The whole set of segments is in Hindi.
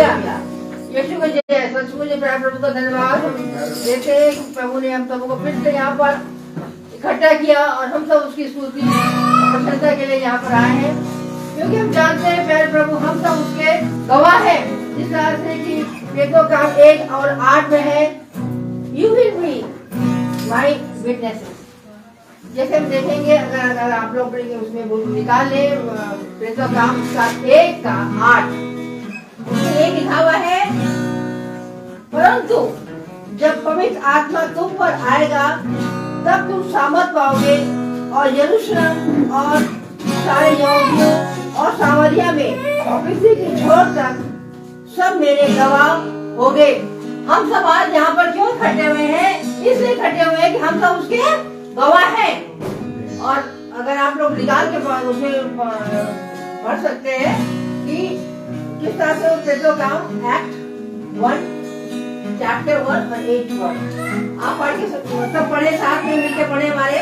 हालेलुया। यीशु को जय। सचमुच प्यारे प्रभु का धन्यवाद हम देते हैं कि प्रभु ने हम सबको फिर से यहाँ पर इकट्ठा किया और हम सब उसकी स्तुति प्रशंसा के लिए यहाँ पर आए हैं, क्योंकि हम जानते हैं प्यारे प्रभु हम सब उसके गवाह हैं। जिस तरह से कि प्रेरितों का 1 और 8 में है, you will be my witnesses. जैसे हम देखेंगे, अगर आप लोग उसमें निकाल ले प्रेरितों का 1 का 8, उसमें ये लिखा हुआ है, परंतु जब पवित्र आत्मा तुम पर आएगा तब तुम सामर्थ पाओगे और यरूशलेम और सारे यहूदियों और सामरिया में और पृथ्वी की छोर तक सब मेरे गवाह होंगे। हम सब आज यहाँ पर क्यों इकट्ठे हुए हैं? इसलिए इकट्ठे हुए हैं कि हम सब उसके गवाह हैं। और अगर आप लोग निकाल के उसमें पढ़ सकते हैं कि किस तरह से प्रेरितों का एक्ट 1 चैप्टर 1 और 8 आप पढ़ के सब पढ़े, साथ में मिलके पढ़े हमारे,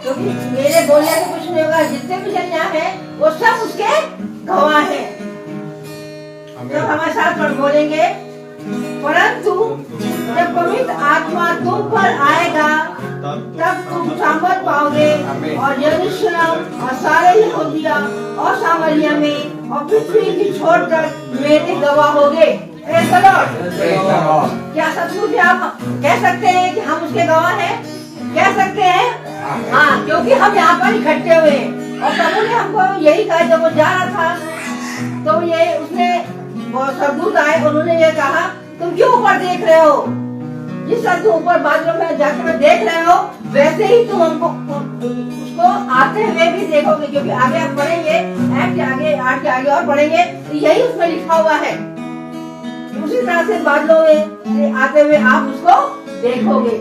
क्योंकि मेरे बोलने से कुछ नहीं होगा। जितने भी जन यहाँ हैं वो सब उसके गवाह हैं। तो हमारे साथ पर बोलेंगे, परंतु जब पवित्र आत्मा तुम पर आएगा तब तुम सामर्थ पाओगे और यरूशलेम और सारे यहूदिया और सामरिया में और पृथ्वी की छोर तक मेरे गवाह होगे। क्या सचमुच आप कह सकते हैं कि हम उसके गवाह हैं? कह सकते हैं? हाँ, क्योंकि हम यहाँ पर इकट्ठे हुए हैं। और प्रभु ने हमको यही कहा, जब वो जा रहा था तो ये उसने सरदूत आए, उन्होंने ये कहा, तुम क्यों ऊपर देख रहे हो? जिस तरह तुम ऊपर बादलों में जाकर देख रहे हो, वैसे ही तुम हमको उसको आते हुए भी देखोगे। क्योंकि आगे आप पढ़ेंगे, एक्ट के आगे 8 के आगे और पढ़ेंगे, तो यही उसमें लिखा हुआ है। उसी तरह से बादलों में आते हुए आप उसको देखोगे।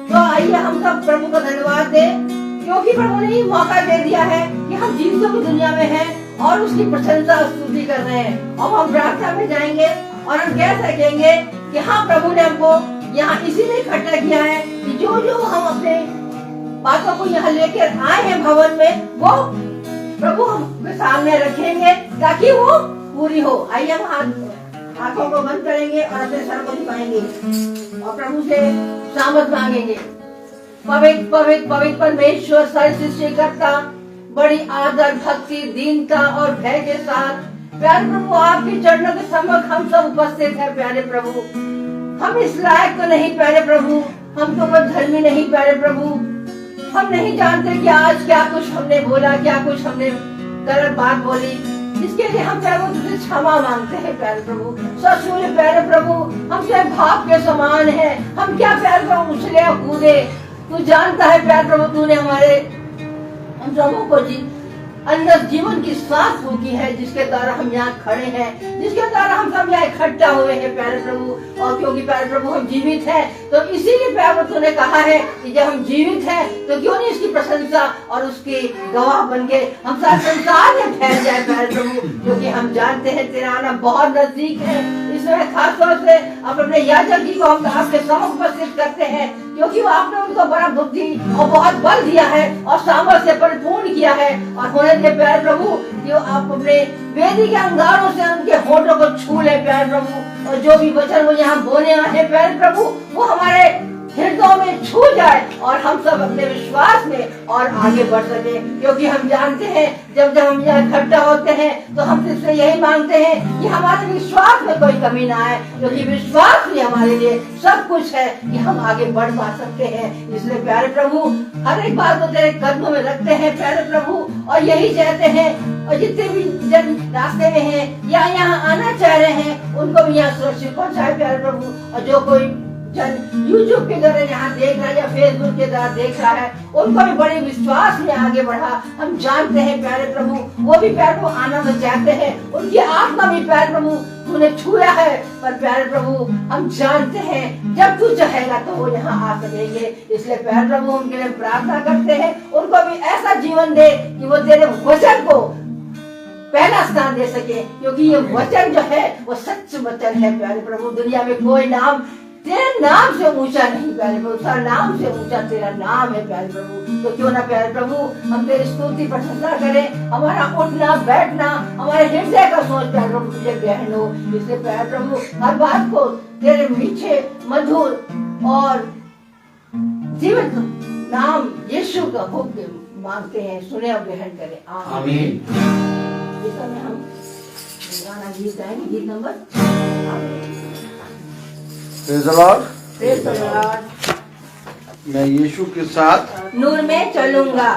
तो आइए हम सब प्रभु को धन्यवाद दें, क्योंकि प्रभु ने मौका दे दिया है कि हम जीवितों की दुनिया में हैं और उसकी प्रशंसा स्तुति कर रहे हैं। और हम प्रार्थना में जाएंगे और हम कह सकेंगे कि हाँ, प्रभु ने हमको यहाँ इसीलिए इकट्ठा किया है कि जो जो हम अपने बातों को यहाँ लेकर आए हैं भवन में, वो प्रभु हमके सामने रखेंगे ताकि वो पूरी हो। आइए हम आंखों को बंद करेंगे और अपने सर को झुकाएंगे और प्रभु से सामर्थ मांगेंगे। पवित्र पवित्र पवित्र परमेश्वर सर्व सृष्टिकर्ता, बड़ी आदर भक्ति दीनता और भय के साथ प्यारे प्रभु आपके चरणों के सम्मुख हम सब उपस्थित हैं। प्यारे प्रभु, हम इस लायक तो नहीं प्यारे प्रभु, हम तो कोई धर्मी नहीं प्यारे प्रभु, हम नहीं जानते कि आज क्या कुछ हमने बोला, क्या कुछ हमने गलत बात बोली, जिसके लिए हम प्यारे तुझसे क्षमा मांगते हैं। प्यारे प्रभु, सचमुच प्यारे प्रभु, हम सिर्फ भाप के समान है, हम क्या प्यारे प्रभु उछले कूदे। तू जानता है प्यारे प्रभु, तूने हमारे हम सबों को अंदर जीवन की सांस फूकी है, जिसके द्वारा हम यहाँ खड़े हैं, जिसके द्वारा हम सब यहाँ इकट्ठा हुए हैं प्यारे प्रभु। और क्योंकि प्यारे प्रभु हम जीवित हैं, तो इसीलिए प्यारे प्रभु तूने कहा है कि जब हम जीवित हैं तो क्यों नहीं इसकी प्रशंसा और उसकी गवाह बन के हम सारे संसार में फैल जाए प्यारे प्रभु। क्योंकि हम जानते हैं तेरा आना बहुत नजदीक है। इसमें खास तौर से अपने याजक जी को हम आपके सम्मुख उपस्थित करते हैं, क्योंकि वो आपने उनको बड़ा बुद्धि और बहुत बल दिया है और सामर्थ्य से परिपूर्ण किया है। और होने के प्यारे प्रभु, जो आप अपने वेदी के अंगारों से उनके होठों को छू ले प्यारे प्रभु, और जो भी वचन वो यहाँ बोले आए प्यारे प्रभु, वो हमारे हृदयों में छू जाए और हम सब अपने विश्वास में और आगे बढ़ सके। क्योंकि हम जानते हैं जब हम यहाँ इकट्ठा होते हैं तो हम इससे यही मांगते हैं कि हमारे विश्वास में कोई कमी ना आए, क्योंकि विश्वास ही हमारे लिए सब कुछ है कि हम आगे बढ़ पा सकते हैं। इसलिए प्यारे प्रभु, हर एक बात को तेरे कदमों में रखते हैं प्यारे प्रभु, और यही चाहते हैं और जितने भी जन रास्ते में हैं या यहाँ आना चाह रहे हैं उनको भी यहाँ सुरक्षित पहुँचाए प्यारे प्रभु। और जो कोई यूट्यूब के द्वारा यहाँ देख रहा है या फेसबुक के द्वारा देख रहा है, उनको भी बड़े विश्वास में आगे बढ़ा। हम जानते हैं प्यारे प्रभु, वो भी प्यारे प्रभु आना तो चाहते हैं, उनकी आत्मा भी प्यारे प्रभु तूने छुआ है। पर प्यारे प्रभु, हम जानते हैं जब तू चाहेगा तो वो यहाँ आ सकेंगे। इसलिए प्यारे प्रभु उनके लिए प्रार्थना करते हैं, उनको भी ऐसा जीवन दे कि वो तेरे वचन को पहला स्थान दे सके, क्योंकि ये वचन जो है वो सच वचन है प्यारे प्रभु। दुनिया में कोई नाम तेरे नाम से ऊंचा नहीं प्यारे प्रभु, सारा नाम से ऊंचा तेरा नाम है प्यारे प्रभु। तो क्यों ना प्यारे प्रभु हम तेरी स्तुति प्रशंसा करें, हमारा उठना बैठना हमारे हृदय का सोच प्यारे प्रभु तुझे ग्रहण हो। इसलिए प्यारे प्रभु हर बात को तेरे मीठे मधुर और जीवित नाम यीशु का हुक्म मांगते हैं, सुने और ग्रहण करें, आमीन। इस समय हम गाना गीत गाएंगे, गीत number praise the lord. Praise the Lord. मैं यीशु के साथ नूर में चलूंगा,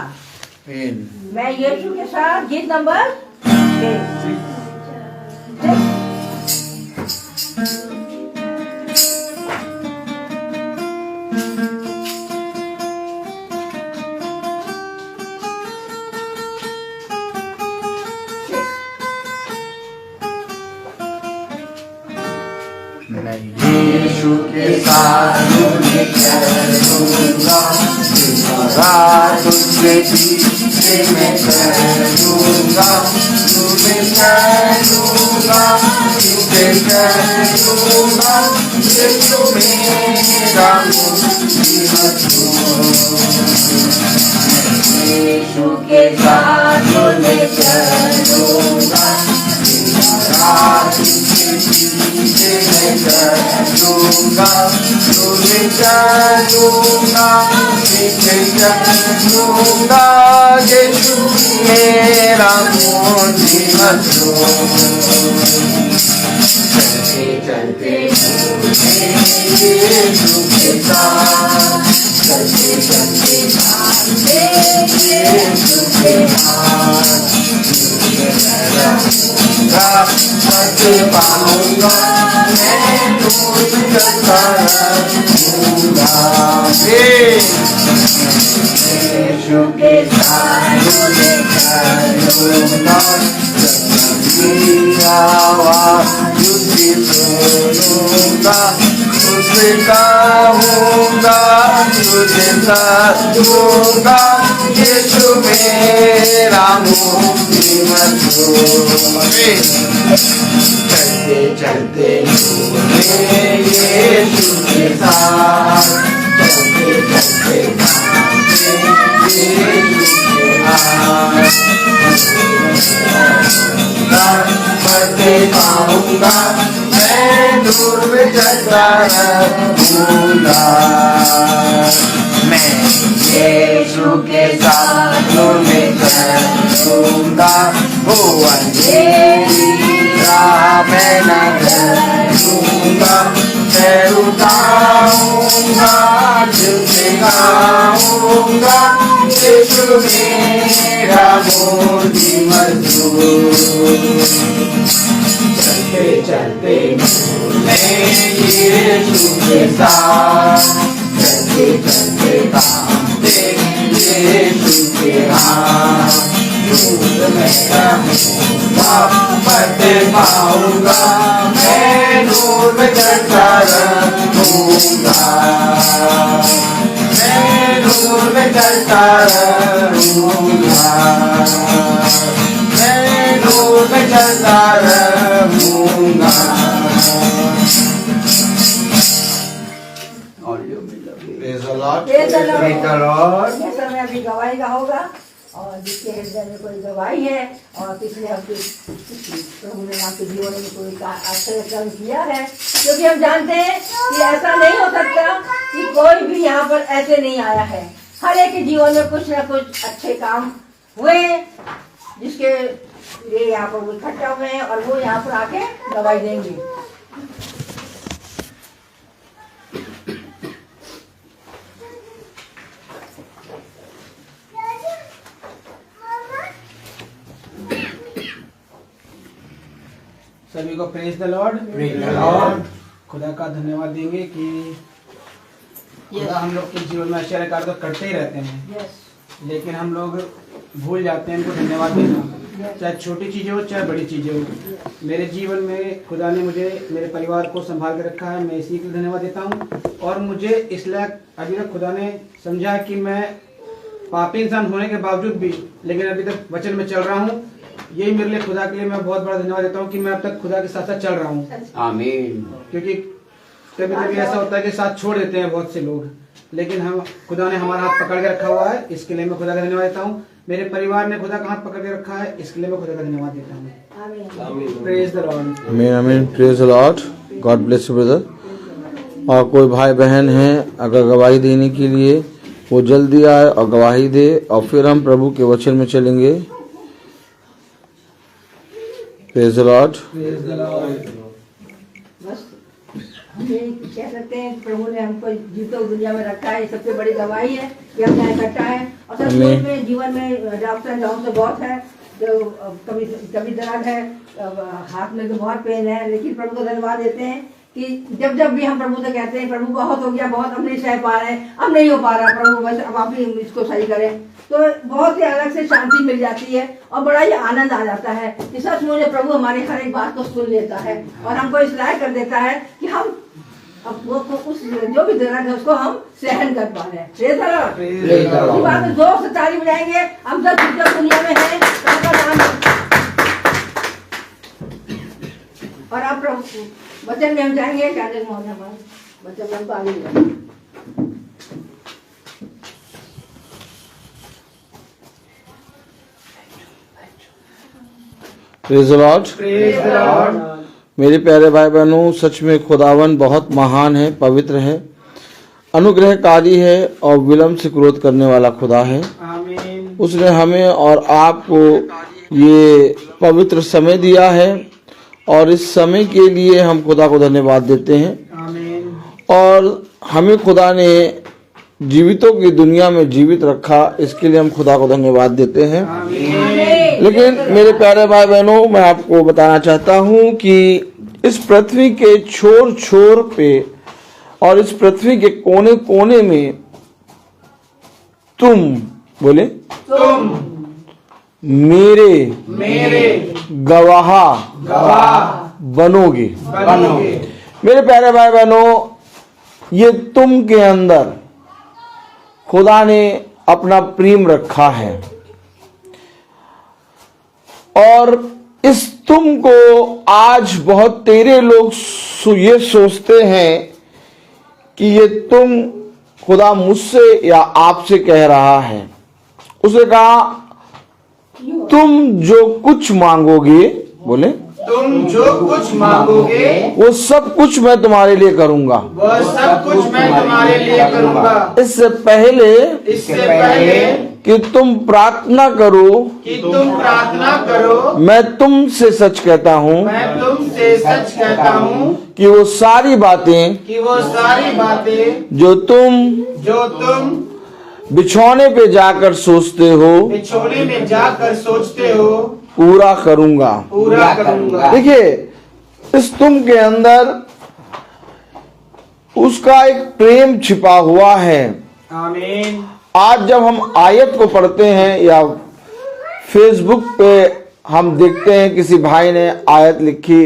आमीन। मैं यीशु के साथ, गीत नंबर 6। मैं यीशु के साथ में चलूंगा, रात उसके पीछे मैं चलूंगा, तुम्हें चलूंगा, तुम्हें चलूंगा, यीशु मेरा यीशु के साथ में चलूंगा, रात उसके पीछे मैं चलूंगा, तुम्हें चलूंगा, तुम्हें चलूंगा, यीशु मेरा मोती मधु। चलते चलते यीशु के साथ, चलते चलते यीशु के हाथ, मत पाऊंगा मैं दूर चलता रहूंगा, यीशु के साथ में चलूंगा, आवाज़ तुझे सुनूंगा, तुझे कहूंगा, तुझे सदूंगा, यीशु मेरा मुक्ति मधु। चलते चलते यीशु के साथ, चलते चलते यीशु के हाथ, मरते पाऊंगा मैं दूर में चलता रहूंगा, मैं यीशु के साथ में चलूंगा, वो अंधेरी राह मैं न चलूंगा, मैं रुकाऊंगा, झुके गाऊंगा, यीशु मेरा मोती मधु। चलते चलते मैं यीशु के साथ, चलते चलते कांपते यीशु के हाथ, दूर में रहूंगा, मत पाऊंगा मैं नूर में चलता रहूंगा, मैं नूर में चलता रहूंगा, मैं नूर में चलता रहूंगा। Praise the Lord. Praise the Lord. Praise the Lord. ये समय अभी गवाही का होगा, और जिसके हृदय में कोई गवाही है और पिछले हफ्ते प्रभु ने आपके जीवन में कोई आश्चर्य कर्म किया है, क्योंकि हम जानते हैं कि ऐसा नहीं हो सकता कि कोई भी यहाँ पर ऐसे नहीं आया है। हर एक के जीवन में कुछ ना कुछ अच्छे काम हुए जिसके लिए यहाँ पर वो इकट्ठा हुए हैं और वो यहाँ पर आके गवाही देंगे। सभी को praise the Lord. Praise the Lord. खुदा का धन्यवाद देंगे कि खुदा हम लोग के जीवन में आश्चर्य कार्य तो करते ही रहते हैं, यस लेकिन हम लोग भूल जाते हैं इनको धन्यवाद देना, चाहे छोटी चीज़ें हो चाहे बड़ी चीज़ें हो। मेरे जीवन में खुदा ने मुझे मेरे परिवार को संभाल के रखा है, मैं इसी के लिए धन्यवाद देता हूँ। और मुझे इस लायक अभी तक खुदा ने समझा कि मैं पापी इंसान होने के बावजूद भी लेकिन अभी तक वचन में चल रहा हूँ। यही मेरे लिए खुदा के लिए मैं बहुत बड़ा धन्यवाद देता हूँ कि मैं अब तक खुदा के साथ साथ चल रहा हूँ। आमीन। क्योंकि कभी कभी ऐसा होता है कि साथ छोड़ देते हैं बहुत से लोग, लेकिन हम खुदा ने हमारा हाथ पकड़ के रखा हुआ है, इसके लिए मैं खुदा का धन्यवाद देता हूँ। मेरे परिवार ने खुदा का हाथ पकड़ के रखा है, इसके लिए मैं खुदा का धन्यवाद देता हूँ। Praise the Lord. आमीन आमीन। Praise the Lord. God bless you brother. और कोई भाई बहन हैं अगर गवाही देने के लिए, वो जल्दी आए और गवाही दे, और फिर हम प्रभु के वचन में चलेंगे। Praise the Lord. बस हम ये कह सकते हैं कि प्रभु ने हमको जीतो दुनिया में रखा है, ये सबसे बड़ी गवाही है कि हम यहाँ इकट्ठा है। और सच में जीवन में डॉक्टर डाउन से बहुत है, तो कभी कभी दर्द है, हाथ में तो बहुत पेन है, लेकिन प्रभु को धन्यवाद देते हैं कि जब जब भी हम प्रभु से कहते हैं प्रभु बहुत हो गया, बहुत हम नहीं सह पा रहे, अब नहीं हो पा रहा प्रभु, बस अब आप ही इसको सही करें, तो बहुत ही अलग से शांति मिल जाती है और बड़ा ही आनंद आ जाता है कि सच मुझे प्रभु हमारी हर एक बात को सुन लेता है और हमको इस लायक कर देता है कि हम अब वो उस जो भी दर्द है उसको हम सहन कर पा रहे हैं। जोर से ताली बजाएंगे, हम सब दुनिया में है और आप वचन में हम जाएंगे। क्या वचन में हमको आगे बढ़ेंगे। Praise the Lord. मेरे प्यारे भाई बहनों, सच में खुदावन बहुत महान है, पवित्र है, अनुग्रहकारी है और विलम्ब से क्रोध करने वाला खुदा है। आमीन। उसने हमें और आपको ये पवित्र समय दिया है और इस समय के लिए हम खुदा को धन्यवाद देते हैं। आमीन। और हमें खुदा ने जीवितों की दुनिया में जीवित रखा, इसके लिए हम खुदा को धन्यवाद देते हैं। आमीन। लेकिन मेरे प्यारे भाई बहनों, मैं आपको बताना चाहता हूं कि इस पृथ्वी के छोर छोर पे और इस पृथ्वी के कोने कोने में तुम बोले तुम मेरे गवाह बनोगे। मेरे प्यारे भाई बहनों, ये तुम के अंदर खुदा ने अपना प्रेम रखा है और इस तुम को आज बहुत तेरे लोग ये सोचते हैं कि ये तुम खुदा मुझसे या आपसे कह रहा है। उसने कहा तुम जो कुछ मांगोगे, बोले तुम जो कुछ मांगोगे वो सब कुछ मैं तुम्हारे लिए करूंगा। वह सब कुछ मैं तुम्हारे लिए करूंगा। इससे पहले कि तुम प्रार्थना करो, मैं तुमसे सच कहता हूँ कि वो सारी बातें जो तुम बिछौने पे जाकर सोचते हो पूरा करूंगा। देखिए, इस तुम के अंदर उसका एक प्रेम छिपा हुआ है। आमीन। आज जब हम आयत को पढ़ते हैं या फेसबुक पे हम देखते हैं किसी भाई ने आयत लिखी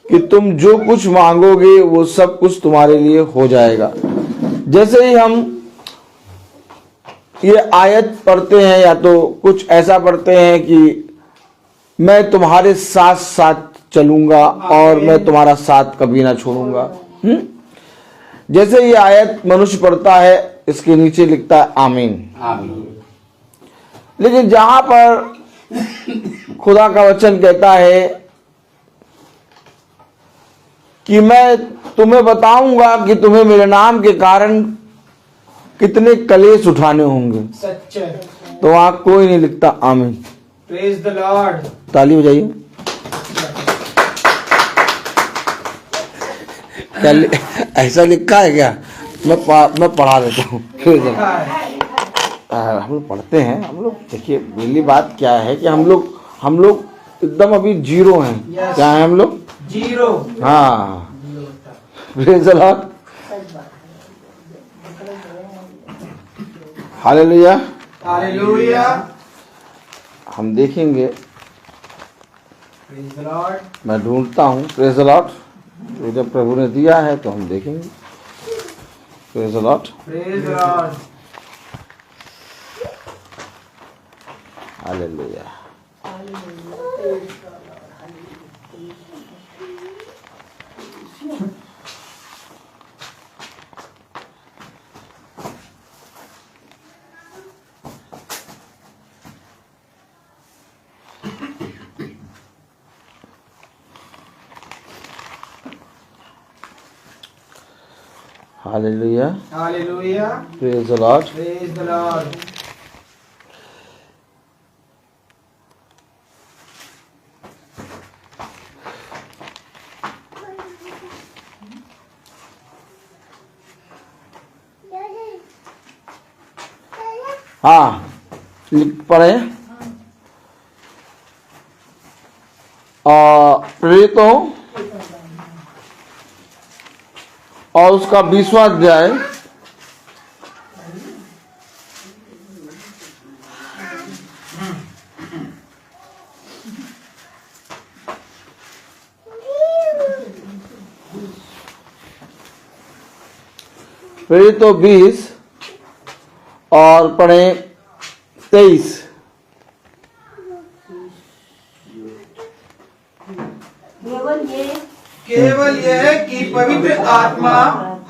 कि तुम जो कुछ मांगोगे वो सब कुछ तुम्हारे लिए हो जाएगा। जैसे ही हम ये आयत पढ़ते हैं या तो कुछ ऐसा पढ़ते हैं कि मैं तुम्हारे साथ साथ चलूंगा और मैं तुम्हारा साथ कभी ना छोड़ूंगा। जैसे ये आयत मनुष्य पढ़ता है, इसके नीचे लिखता है आमीन। लेकिन जहां पर खुदा का वचन कहता है कि मैं तुम्हें बताऊंगा कि तुम्हें मेरे नाम के कारण कितने कलेश उठाने होंगे, सच्चे तो वहां कोई नहीं लिखता आमीन। Praise the Lord. ताली बजाइए। ऐसा लिखा है क्या? मैं पढ़ा देता हूँ। हम लोग पढ़ते हैं, हम लोग देखिए पहली बात क्या है कि हम लोग एकदम अभी जीरो हैं। क्या है हम लोग? जीरो। हाँ, praise the lord, hallelujah, hallelujah. हम देखेंगे, प्रेज द लॉर्ड। मैं ढूंढता हूँ। प्रेज द लॉर्ड, तो जब प्रभु ने दिया है तो हम देखेंगे। Praise the Lord, praise the lord. Hallelujah. Hallelujah, hallelujah, praise the Lord. Praise the Lord. हाँ, लिख पढ़े। प्रेरितों और उसका 20वां अध्याय प्रेरितों 20 और पढ़े 23। केवल यह कि पवित्र आत्मा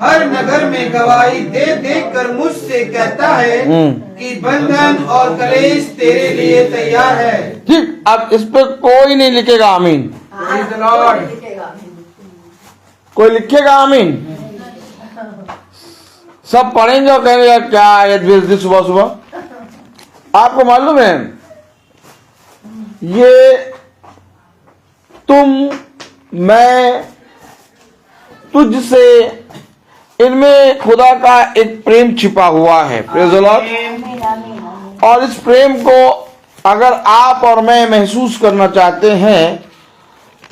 हर नगर में गवाही दे देख कर मुझसे कहता है कि बंधन और कलेश तेरे लिए तैयार है। ठीक, अब इस पे कोई नहीं लिखेगा आमीन। Praise the Lord। कोई लिखेगा आमीन? सब पढ़ेंगे और कहेंगे यार क्या आयत भेज दी सुबह सुबह। आपको मालूम है ये तुम मैं तुझसे इनमें खुदा का एक प्रेम छिपा हुआ है। Praise the Lord. और इस प्रेम को अगर आप और मैं महसूस करना चाहते हैं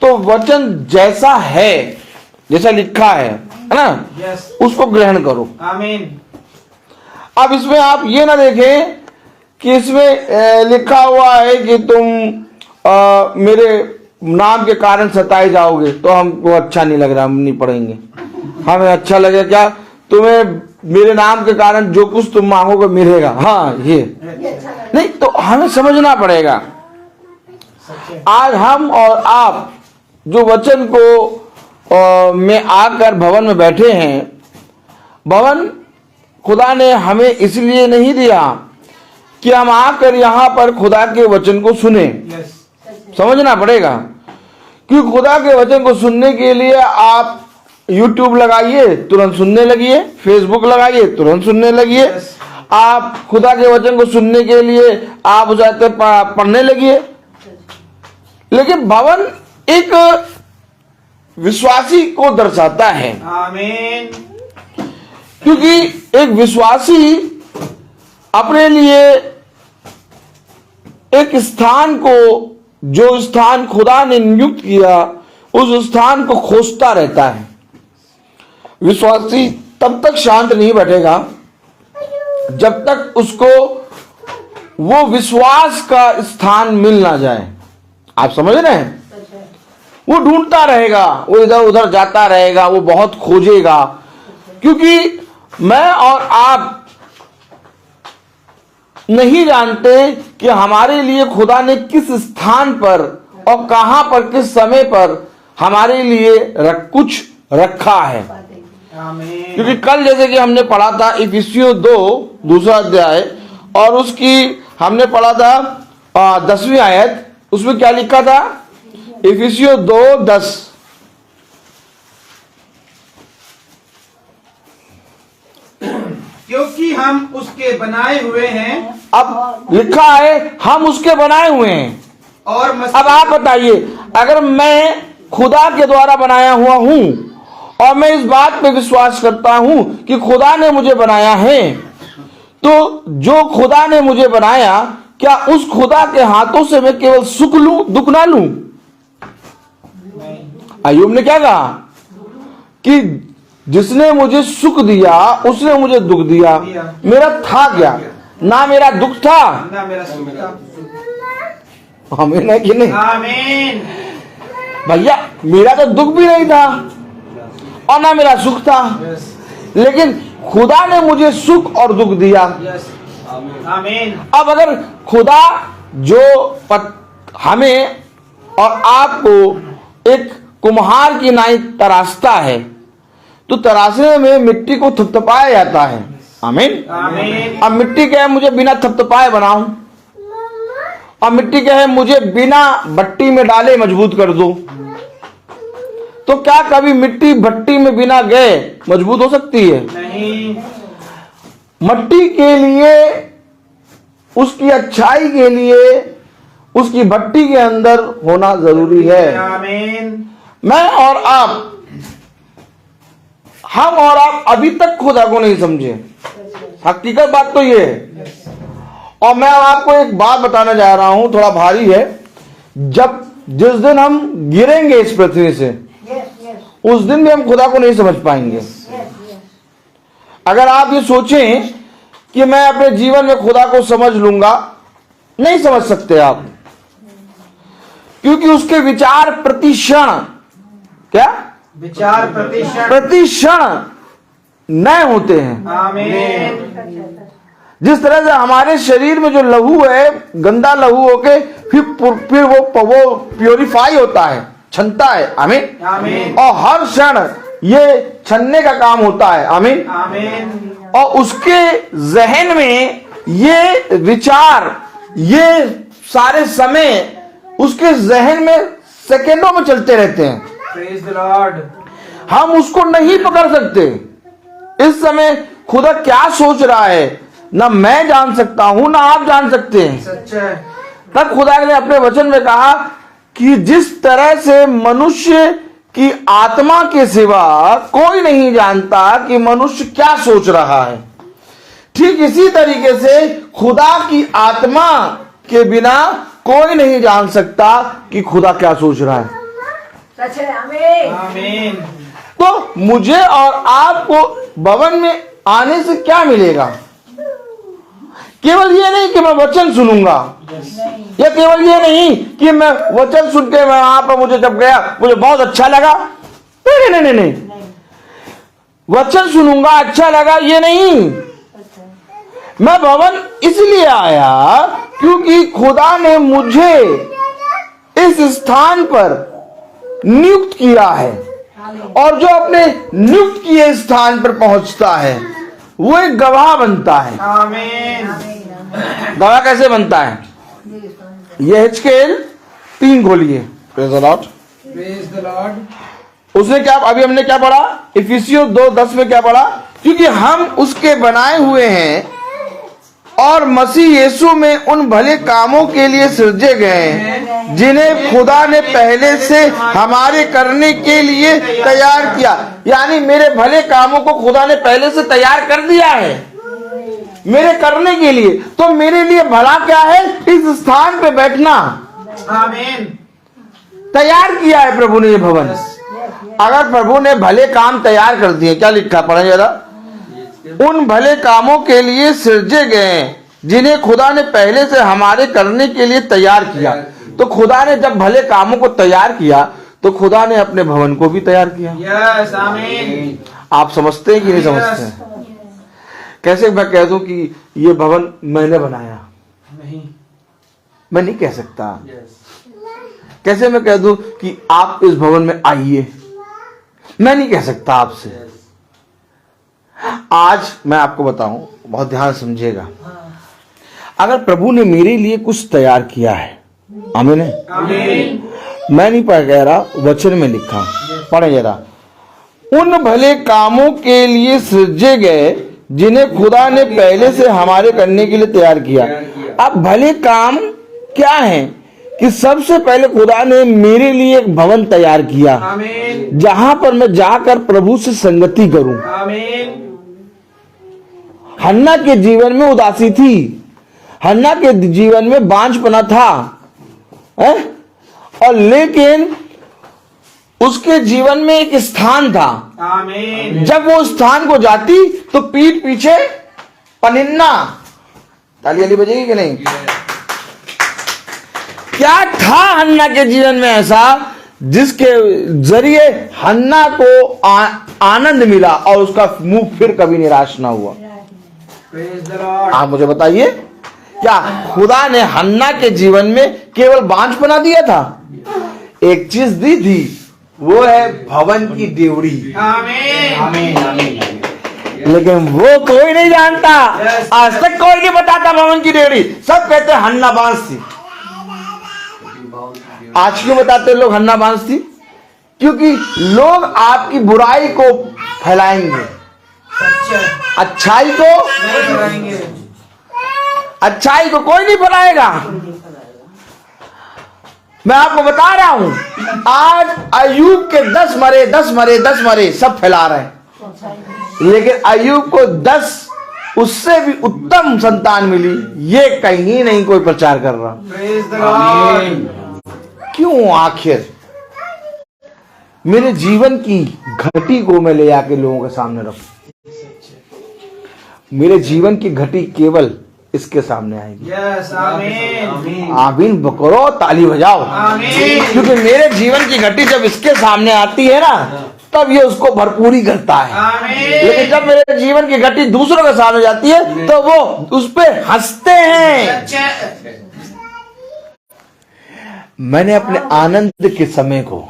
तो वचन जैसा है, जैसा लिखा है ना, यस, उसको ग्रहण करो। आमीन। अब इसमें आप ये ना देखें कि इसमें लिखा हुआ है कि तुम मेरे नाम के कारण सताए जाओगे, तो हमको अच्छा नहीं लग रहा, हम नहीं पढ़ेंगे। हमें अच्छा लगे क्या? तुम्हें मेरे नाम के कारण जो कुछ तुम मांगोगे मिलेगा। हाँ, ये नहीं, तो हमें समझना पड़ेगा। आज हम और आप जो वचन को में आकर भवन में बैठे हैं, भवन खुदा ने हमें इसलिए नहीं दिया कि हम आकर यहाँ पर खुदा के वचन को सुने। यस, समझना पड़ेगा, क्योंकि खुदा के वचन को सुनने के लिए आप YouTube लगाइए तुरंत सुनने लगिए, Facebook लगाइए तुरंत सुनने लगिए। आप खुदा के वचन को सुनने के लिए आप जाते पढ़ने लगिए। लेकिन भवन एक विश्वासी को दर्शाता है, आमीन। क्योंकि एक विश्वासी अपने लिए एक स्थान को, जो स्थान खुदा ने नियुक्त किया, उस स्थान को खोजता रहता है। विश्वासी तब तक शांत नहीं बैठेगा जब तक उसको वो विश्वास का स्थान मिल ना जाए। आप समझ रहे हैं? वो ढूंढता रहेगा, वो इधर उधर जाता रहेगा, वो बहुत खोजेगा, क्योंकि मैं और आप नहीं जानते कि हमारे लिए खुदा ने किस स्थान पर और कहां पर किस समय पर हमारे लिए कुछ रखा है। आमीन। क्योंकि कल जैसे कि हमने पढ़ा था इफिसियों 2 दूसरा अध्याय, और उसकी हमने पढ़ा था 10वीं आयत। उसमें क्या लिखा था? इफिसियों 2:10। क्योंकि हम उसके बनाए हुए हैं अब लिखा है हम उसके बनाए हुए हैं। और अब आप बताइए, अगर मैं खुदा के द्वारा बनाया हुआ हूं और मैं इस बात पे विश्वास करता हूं कि खुदा ने मुझे बनाया है, तो जो खुदा ने मुझे बनाया, क्या उस खुदा के हाथों से मैं केवल सुख लूं, दुख ना लूं? अय्यूब ने क्या कहा कि जिसने मुझे सुख दिया उसने मुझे दुख दिया। मेरा था क्या? ना मेरा दुख था ना मेरा सुख था। आमीन है कि नहीं? आमीन। भैया, मेरा तो दुख भी नहीं था और ना मेरा सुख था, यस, लेकिन खुदा ने मुझे सुख और दुख दिया। यस, आमीन। अब अगर खुदा जो हमें और आपको एक कुम्हार की नाई तराशता है, तो तराशने में मिट्टी को थपथपाया जाता है। आमीन। आमीन। अब मिट्टी क्या है? मुझे बिना थपथपाए बनाऊं। अब मिट्टी क्या है? मुझे बिना भट्टी में डाले मजबूत कर दो। तो क्या कभी मिट्टी भट्टी में बिना गए मजबूत हो सकती है? नहीं। मट्टी के लिए, उसकी अच्छाई के लिए, उसकी भट्टी के अंदर होना जरूरी है। आमीन। मैं और आप, हम और आप अभी तक खुदा को नहीं समझे। हकीकत बात तो ये है। और मैं आपको एक बात बताने जा रहा हूं, थोड़ा भारी है। जिस दिन हम गिरेंगे इस पृथ्वी से, उस दिन भी हम खुदा को नहीं समझ पाएंगे। अगर आप ये सोचें कि मैं अपने जीवन में खुदा को समझ लूंगा, नहीं समझ सकते आप, क्योंकि उसके विचार प्रतिक्षण, क्या विचार प्रतिशत प्रतिक्षण नए होते हैं। आमीन। जिस तरह से हमारे शरीर में जो लहू है, गंदा लहू होके फिर वो प्योरीफाई होता है, छनता है। आमीन। आमीन। और हर क्षण ये छनने का काम होता है। आमीन। आमीन। और उसके जहन में ये विचार, ये सारे समय उसके जहन में सेकेंडों में चलते रहते हैं। Praise the Lord. हम उसको नहीं पकड़ सकते। इस समय खुदा क्या सोच रहा है, ना मैं जान सकता हूं, ना आप जान सकते हैं। सच है। तब खुदा ने अपने वचन में कहा कि जिस तरह से मनुष्य की आत्मा के सिवा कोई नहीं जानता कि मनुष्य क्या सोच रहा है, ठीक इसी तरीके से खुदा की आत्मा के बिना कोई नहीं जान सकता कि खुदा क्या सोच रहा है। सच है। आमीन। आमीन। तो मुझे और आपको भवन में आने से क्या मिलेगा? केवल ये नहीं कि मैं वचन सुनूंगा, या केवल ये नहीं कि मैं वचन सुन के मैं वहां पर, मुझे जब गया मुझे बहुत अच्छा लगा। नहीं नहीं नहीं नहीं, वचन सुनूंगा, अच्छा लगा, ये नहीं। मैं भवन इसलिए आया क्योंकि खुदा ने मुझे इस स्थान पर नियुक्त किया है, और जो अपने नियुक्त किए स्थान पर पहुंचता है वो एक गवाह बनता है। आमीन। गवाह कैसे बनता है? ये हिजकेल 3 खोलिए। Praise the Lord. Praise the Lord. उसने क्या, अभी हमने क्या पढ़ा? इफिसियों 2:10 में क्या पढ़ा? क्योंकि हम उसके बनाए हुए हैं और मसीह यीशु में उन भले कामों के लिए सृजे गए हैं जिन्हें खुदा ने पहले से हमारे करने के लिए तैयार किया। यानी मेरे भले कामों को खुदा ने पहले से तैयार कर दिया है मेरे करने के लिए। तो मेरे लिए भला क्या है? इस स्थान पे बैठना। आमीन। तैयार किया है प्रभु ने ये भवन। अगर प्रभु ने भले काम तैयार कर दिए, क्या लिखा पढ़े जरा? उन भले कामों के लिए सृजे गए जिन्हें खुदा ने पहले से हमारे करने के लिए तैयार किया। तो खुदा ने जब भले कामों को तैयार किया तो खुदा ने अपने भवन को भी तैयार किया। यस। आमीन। आप समझते हैं कि नहीं समझते हैं? कैसे मैं कह दूं कि ये भवन मैंने बनाया? नहीं। मैं नहीं कह सकता। यस। कैसे मैं कह दूं कि आप इस भवन में आइए? मैं नहीं कह सकता आपसे। आज मैं आपको बताऊं, बहुत ध्यान समझिएगा। अगर प्रभु ने मेरे लिए कुछ तैयार किया है, आमीन है? आमीन। मैं नहीं कह रहा, वचन में लिखा, पढ़े जरा। उन भले कामों के लिए सृजे गए जिन्हें खुदा ने पहले से हमारे करने के लिए तैयार किया। अब भले काम क्या है कि सबसे पहले खुदा ने मेरे लिए एक भवन तैयार किया, आमीन। जहां पर मैं जाकर प्रभु से संगति करूं। आमीन। हन्ना के जीवन में उदासी थी, हन्ना के जीवन में बांझपना था, और लेकिन उसके जीवन में एक स्थान था। आमीन। जब वो स्थान को जाती तो पीठ पीछे पनिन्ना। ताली वाली बजेगी कि नहीं? क्या था हन्ना के जीवन में ऐसा जिसके जरिए हन्ना को आनंद मिला और उसका मुंह फिर कभी निराश ना हुआ? Praise the Lord. आप मुझे बताइए, क्या खुदा ने हन्ना के जीवन में केवल बांझपना दिया था? एक चीज दी थी, वो है भवन की ड्योढ़ी। आमीन। आमीन। आमीन। लेकिन वो कोई नहीं जानता। आज तक कोई नहीं बताता भवन की ड्योढ़ी। सब कहते हन्ना बांस थी। आज क्यों बताते लोग हन्ना बांस थी? क्योंकि लोग आपकी बुराई को फैलाएंगे, अच्छाई को कोई नहीं फैलाएगा। मैं आपको बता रहा हूं, आज अय्यूब के 10 मरे सब फैला रहे हैं, लेकिन अय्यूब को 10 उससे भी उत्तम संतान मिली, ये कहीं नहीं कोई प्रचार कर रहा। क्यों? आखिर मेरे जीवन की घटी को मैं ले आके लोगों के सामने रखूं, मेरे जीवन की घटी केवल इसके सामने आएगी। यस, आमीन। आमीन करो, ताली बजाओ। आमीन। क्योंकि मेरे जीवन की घटी जब इसके सामने आती है ना, तब ये उसको भरपूरी करता है। आमीन। लेकिन जब मेरे जीवन की घटी दूसरों के सामने जाती है, तो वो उस पे हंसते हैं। मैंने अपने आनंद के समय को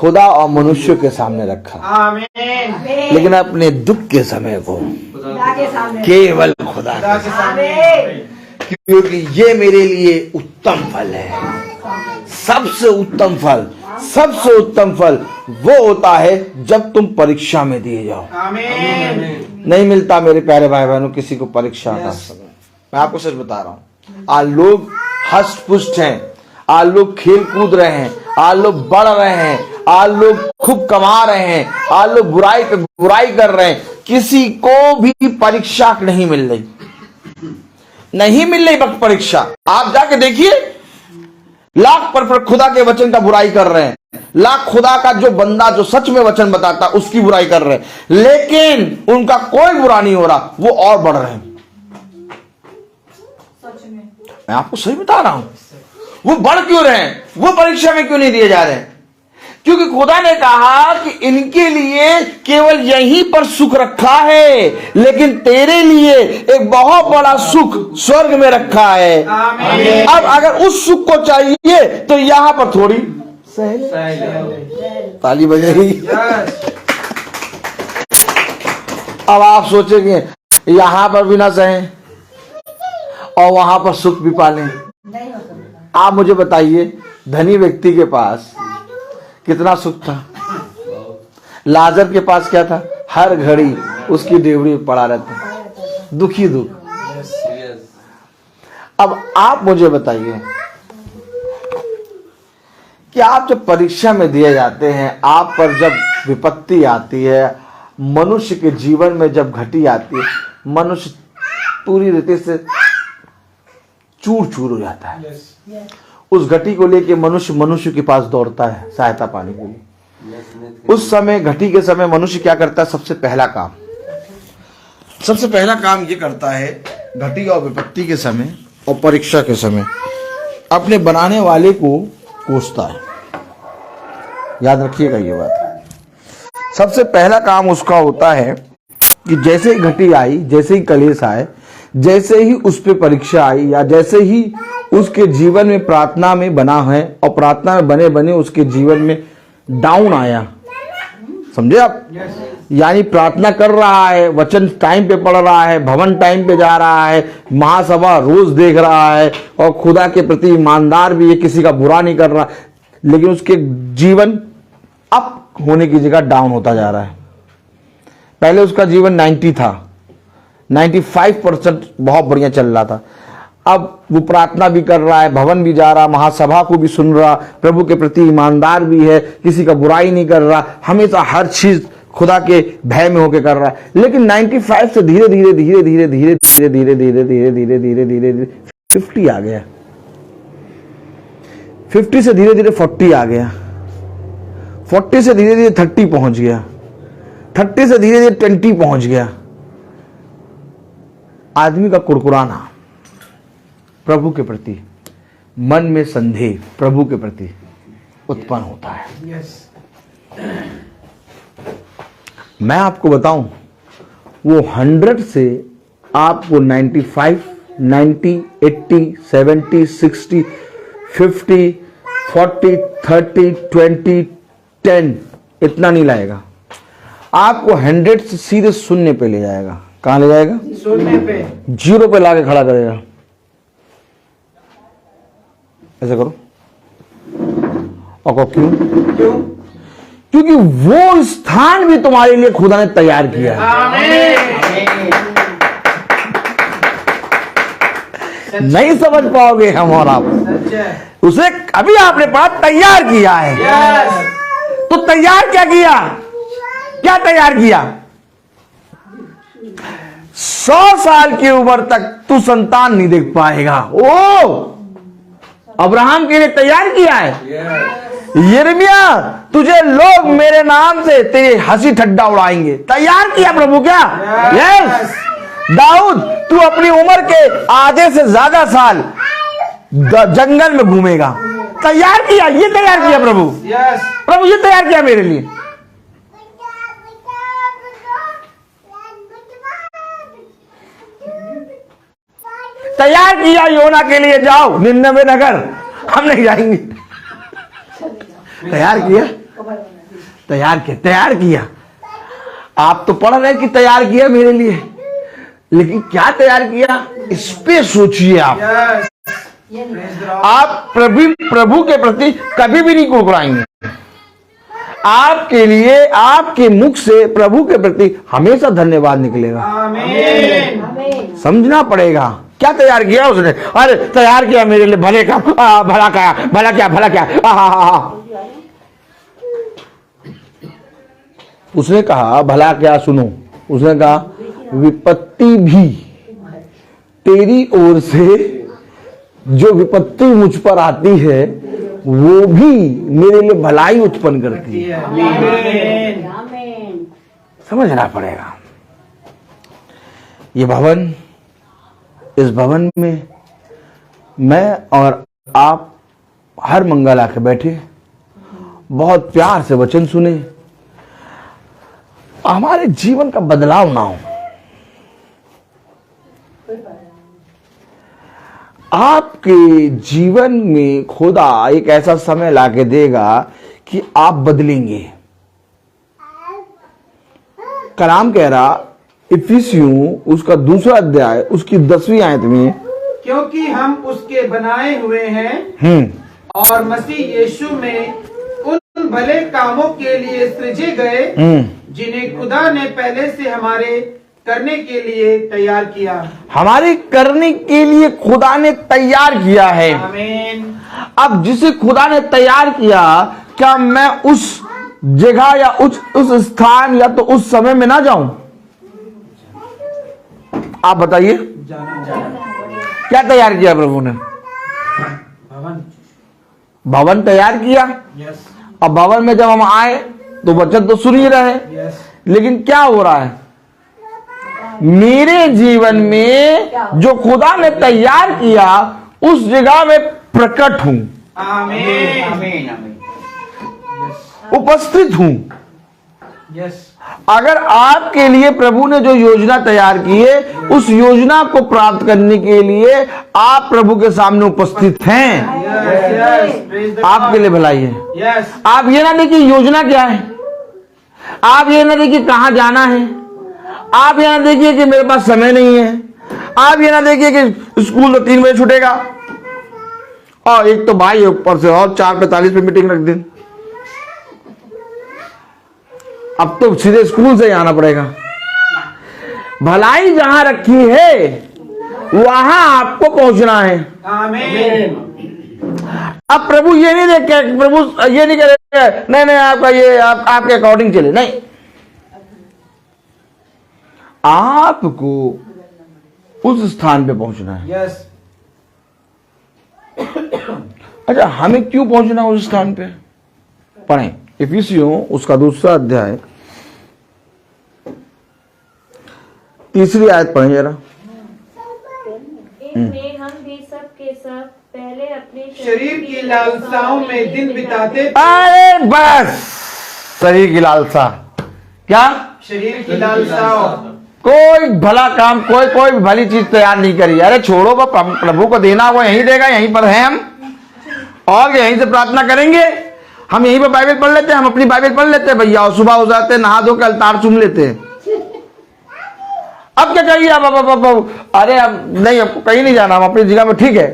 खुदा और मनुष्य के सामने रखा, आमीन। लेकिन अपने दुख के समय को खुदा के सामने, केवल खुदा के सामने, क्योंकि ये मेरे लिए उत्तम फल है। सबसे उत्तम फल वो होता है जब तुम परीक्षा में दिए जाओ। आमीन। नहीं मिलता मेरे प्यारे भाई बहनों किसी को परीक्षा का समय। मैं आपको सच बता रहा हूं, आज लोग हष्ट पुष्ट हैं, आज लोग खेल कूद रहे हैं, आज लोग बढ़ रहे हैं, आज लोग खूब कमा रहे हैं, आज लोग बुराई कर रहे हैं, किसी को भी परीक्षा नहीं मिल रही वक्त परीक्षा। आप जाके देखिए, लाख पर खुदा के वचन का बुराई कर रहे हैं, लाख खुदा का जो बंदा जो सच में वचन बताता उसकी बुराई कर रहे हैं, लेकिन उनका कोई बुरा नहीं हो रहा, वो और बढ़ रहे हैं। मैं आपको सही बता रहा हूं, वो बढ़ क्यों रहे हैं? वो परीक्षा में क्यों नहीं दिए जा रहे हैं? क्योंकि खुदा ने कहा कि इनके लिए केवल यहीं पर सुख रखा है, लेकिन तेरे लिए एक बहुत बड़ा सुख स्वर्ग में रखा है। अब अगर उस सुख को चाहिए तो यहां पर थोड़ी ताली बजेगी। अब आप सोचेंगे यहां पर भी ना सहें और वहां पर सुख भी पालें। आप मुझे बताइए, धनी व्यक्ति के पास कितना सुख था? लाजर के पास क्या था? हर घड़ी उसकी डेवड़ी पड़ा रहता, दुखी दुख। अब आप मुझे बताइए कि आप जब परीक्षा में दिए जाते हैं, आप पर जब विपत्ति आती है, मनुष्य के जीवन में जब घटी आती है, मनुष्य पूरी रीति से चूर चूर हो जाता है। उस घटी को लेके मनुष्य के पास दौड़ता है सहायता पाने के लिए। उस समय घटी के समय मनुष्य क्या करता है? सबसे पहला काम ये करता है, घटी और विपत्ति के समय और परीक्षा के समय अपने बनाने वाले को कोसता है। याद रखिएगा ये बात। सबसे पहला काम उसका होता है कि जैसे ही घटी आई, जैसे ही कलेश आए, जैसे ही उस पे परीक्षा आई, या जैसे ही उसके जीवन में प्रार्थना में बना है और प्रार्थना में बने बने उसके जीवन में डाउन आया, समझे आप? यानी प्रार्थना कर रहा है, वचन टाइम पे पढ़ रहा है, भवन टाइम पे जा रहा है, महासभा रोज देख रहा है और खुदा के प्रति ईमानदार भी है, किसी का बुरा नहीं कर रहा, लेकिन उसके जीवन अप होने की जगह डाउन होता जा रहा है। पहले उसका जीवन 90 था, 95% बहुत बढ़िया चल रहा था। अब वो प्रार्थना भी कर रहा है, भवन भी जा रहा, महासभा को भी सुन रहा, प्रभु के प्रति ईमानदार भी है, किसी का बुराई नहीं कर रहा, हमेशा हर चीज खुदा के भय में होकर कर रहा है। लेकिन 95 से धीरे धीरे 50 आ गया, 50 से धीरे धीरे 40 आ गया, 40 से धीरे धीरे 30 पहुंच गया, 30 से धीरे धीरे 20 पहुंच गया। आदमी का कुड़कुड़ाना प्रभु के प्रति, मन में संदेह प्रभु के प्रति उत्पन्न होता है। मैं आपको बताऊं, वो 100 से आपको 95, 90, 80, 70, 60, 50, 40, 30, 20, 10 इतना नहीं लाएगा। आपको 100 से सीधे शून्य पे ले जाएगा। कहां ले जाएगा? शून्य पे, 0 पे लाके खड़ा करेगा। ऐसा करो। और कहो क्यों? क्यों? क्योंकि वो स्थान भी तुम्हारे लिए खुदा ने तैयार किया है। आमीन। नहीं समझ पाओगे हम और आप। सच है। उसे अभी आपने पढ़ा तैयार किया है। यस। तो तैयार क्या किया? क्या तैयार किया? 100 साल की उम्र तक तू संतान नहीं देख पाएगा। ओ अब्राहम के लिए तैयार किया है। यिर्मया तुझे लोग मेरे नाम से तेरे हंसी ठट्ठा उड़ाएंगे। तैयार किया प्रभु क्या? यस। दाऊद तू अपनी उम्र के आधे से ज्यादा साल जंगल में घूमेगा। तैयार किया, ये तैयार किया प्रभु। यस। प्रभु ये तैयार किया मेरे लिए। तैयार किया योना के लिए, जाओ निन्नवे नगर, हम नहीं जाएंगे। तैयार किया, तैयार किया, तैयार किया। आप तो पढ़ रहे कि तैयार किया मेरे लिए, लेकिन क्या तैयार किया इस पे सोचिए आप। यस। आप प्रभु के प्रति कभी भी नहीं कुड़कुड़ाएंगे। आपके लिए आपके मुख से प्रभु के प्रति हमेशा धन्यवाद निकलेगा। आमीन। समझना पड़ेगा क्या तैयार किया उसने। अरे तैयार किया मेरे लिए भले का, भला क्या, भला क्या, भला क्या। उसने कहा भला क्या, सुनो। उसने कहा विपत्ति भी तेरी ओर से, जो विपत्ति मुझ पर आती है वो भी मेरे लिए भलाई उत्पन्न करती है। आमीन। समझना पड़ेगा। ये भवन, इस भवन में मैं और आप हर मंगल आके बैठे, बहुत प्यार से वचन सुने, हमारे जीवन का बदलाव ना हो। आपके जीवन में खुदा एक ऐसा समय लाके देगा कि आप बदलेंगे। कलाम कह रहा इफिसियों उसका 2 अध्याय उसकी 10वीं आयत में, क्योंकि हम उसके बनाए हुए हैं और मसीह यीशु में उन भले कामों के लिए सृजे गए जिन्हें खुदा ने पहले से हमारे करने के लिए तैयार किया। हमारे करने के लिए खुदा ने तैयार किया है। आमीन। अब जिसे खुदा ने तैयार किया, क्या मैं उस जगह या उस स्थान या तो उस समय में ना जाऊं? आप बताइए क्या तैयार किया प्रभु ने? भवन तैयार किया। यस। अब भवन में जब हम आए तो वचन तो सुन ही रहे, यस। लेकिन क्या हो रहा है मेरे जीवन में? जो खुदा ने तैयार किया उस जगह में प्रकट हूं। आमीन। आमीन। उपस्थित हूं। यस। अगर आपके लिए प्रभु ने जो योजना तैयार की है, उस योजना को प्राप्त करने के लिए आप प्रभु के सामने उपस्थित हैं। यस। आपके लिए भलाई है। यस। आप ये ना देखिए योजना क्या है, आप ये ना देखिए कहां जाना है, आप ये ना देखिए कि मेरे पास समय नहीं है, आप ये ना देखिए कि स्कूल तो 3 बजे छूटेगा और एक तो भाई ऊपर से और 4:45 पे मीटिंग रख दें। अब तो सीधे स्कूल से आना पड़ेगा। भलाई जहां रखी है वहां आपको पहुंचना है। आमीन। अब प्रभु ये नहीं देख, प्रभु ये नहीं करेगा नहीं आपका ये आपके अकॉर्डिंग चले, नहीं, आपको उस स्थान पे पहुंचना है। यस। अच्छा, हमें क्यों पहुंचना है उस स्थान पे? पढ़ें इफिसियों उसका 2 अध्याय 3 आयत पढ़ें जरा। इसमें हम भी सब के सब पहले अपने शरीर की लालसाओं में दिन बिताते। अरे बस, शरीर की लालसा क्या? शरीर की लालसाओं। कोई भला काम, कोई भली चीज तैयार नहीं करी। अरे छोड़ो, प्रभु को देना वो यहीं देगा, यहीं पर है हम, और यहीं से प्रार्थना करेंगे। हम यहीं पर बाइबल पढ़ लेते हैं, हम अपनी बाइबल पढ़ लेते हैं भैया, और सुबह हो जाते हैं, नहा धो के अलतार चूम लेते हैं। अब क्या चाहिए? अब अरे अब नहीं, आपको कहीं नहीं जाना, हम अपनी जगह में ठीक है।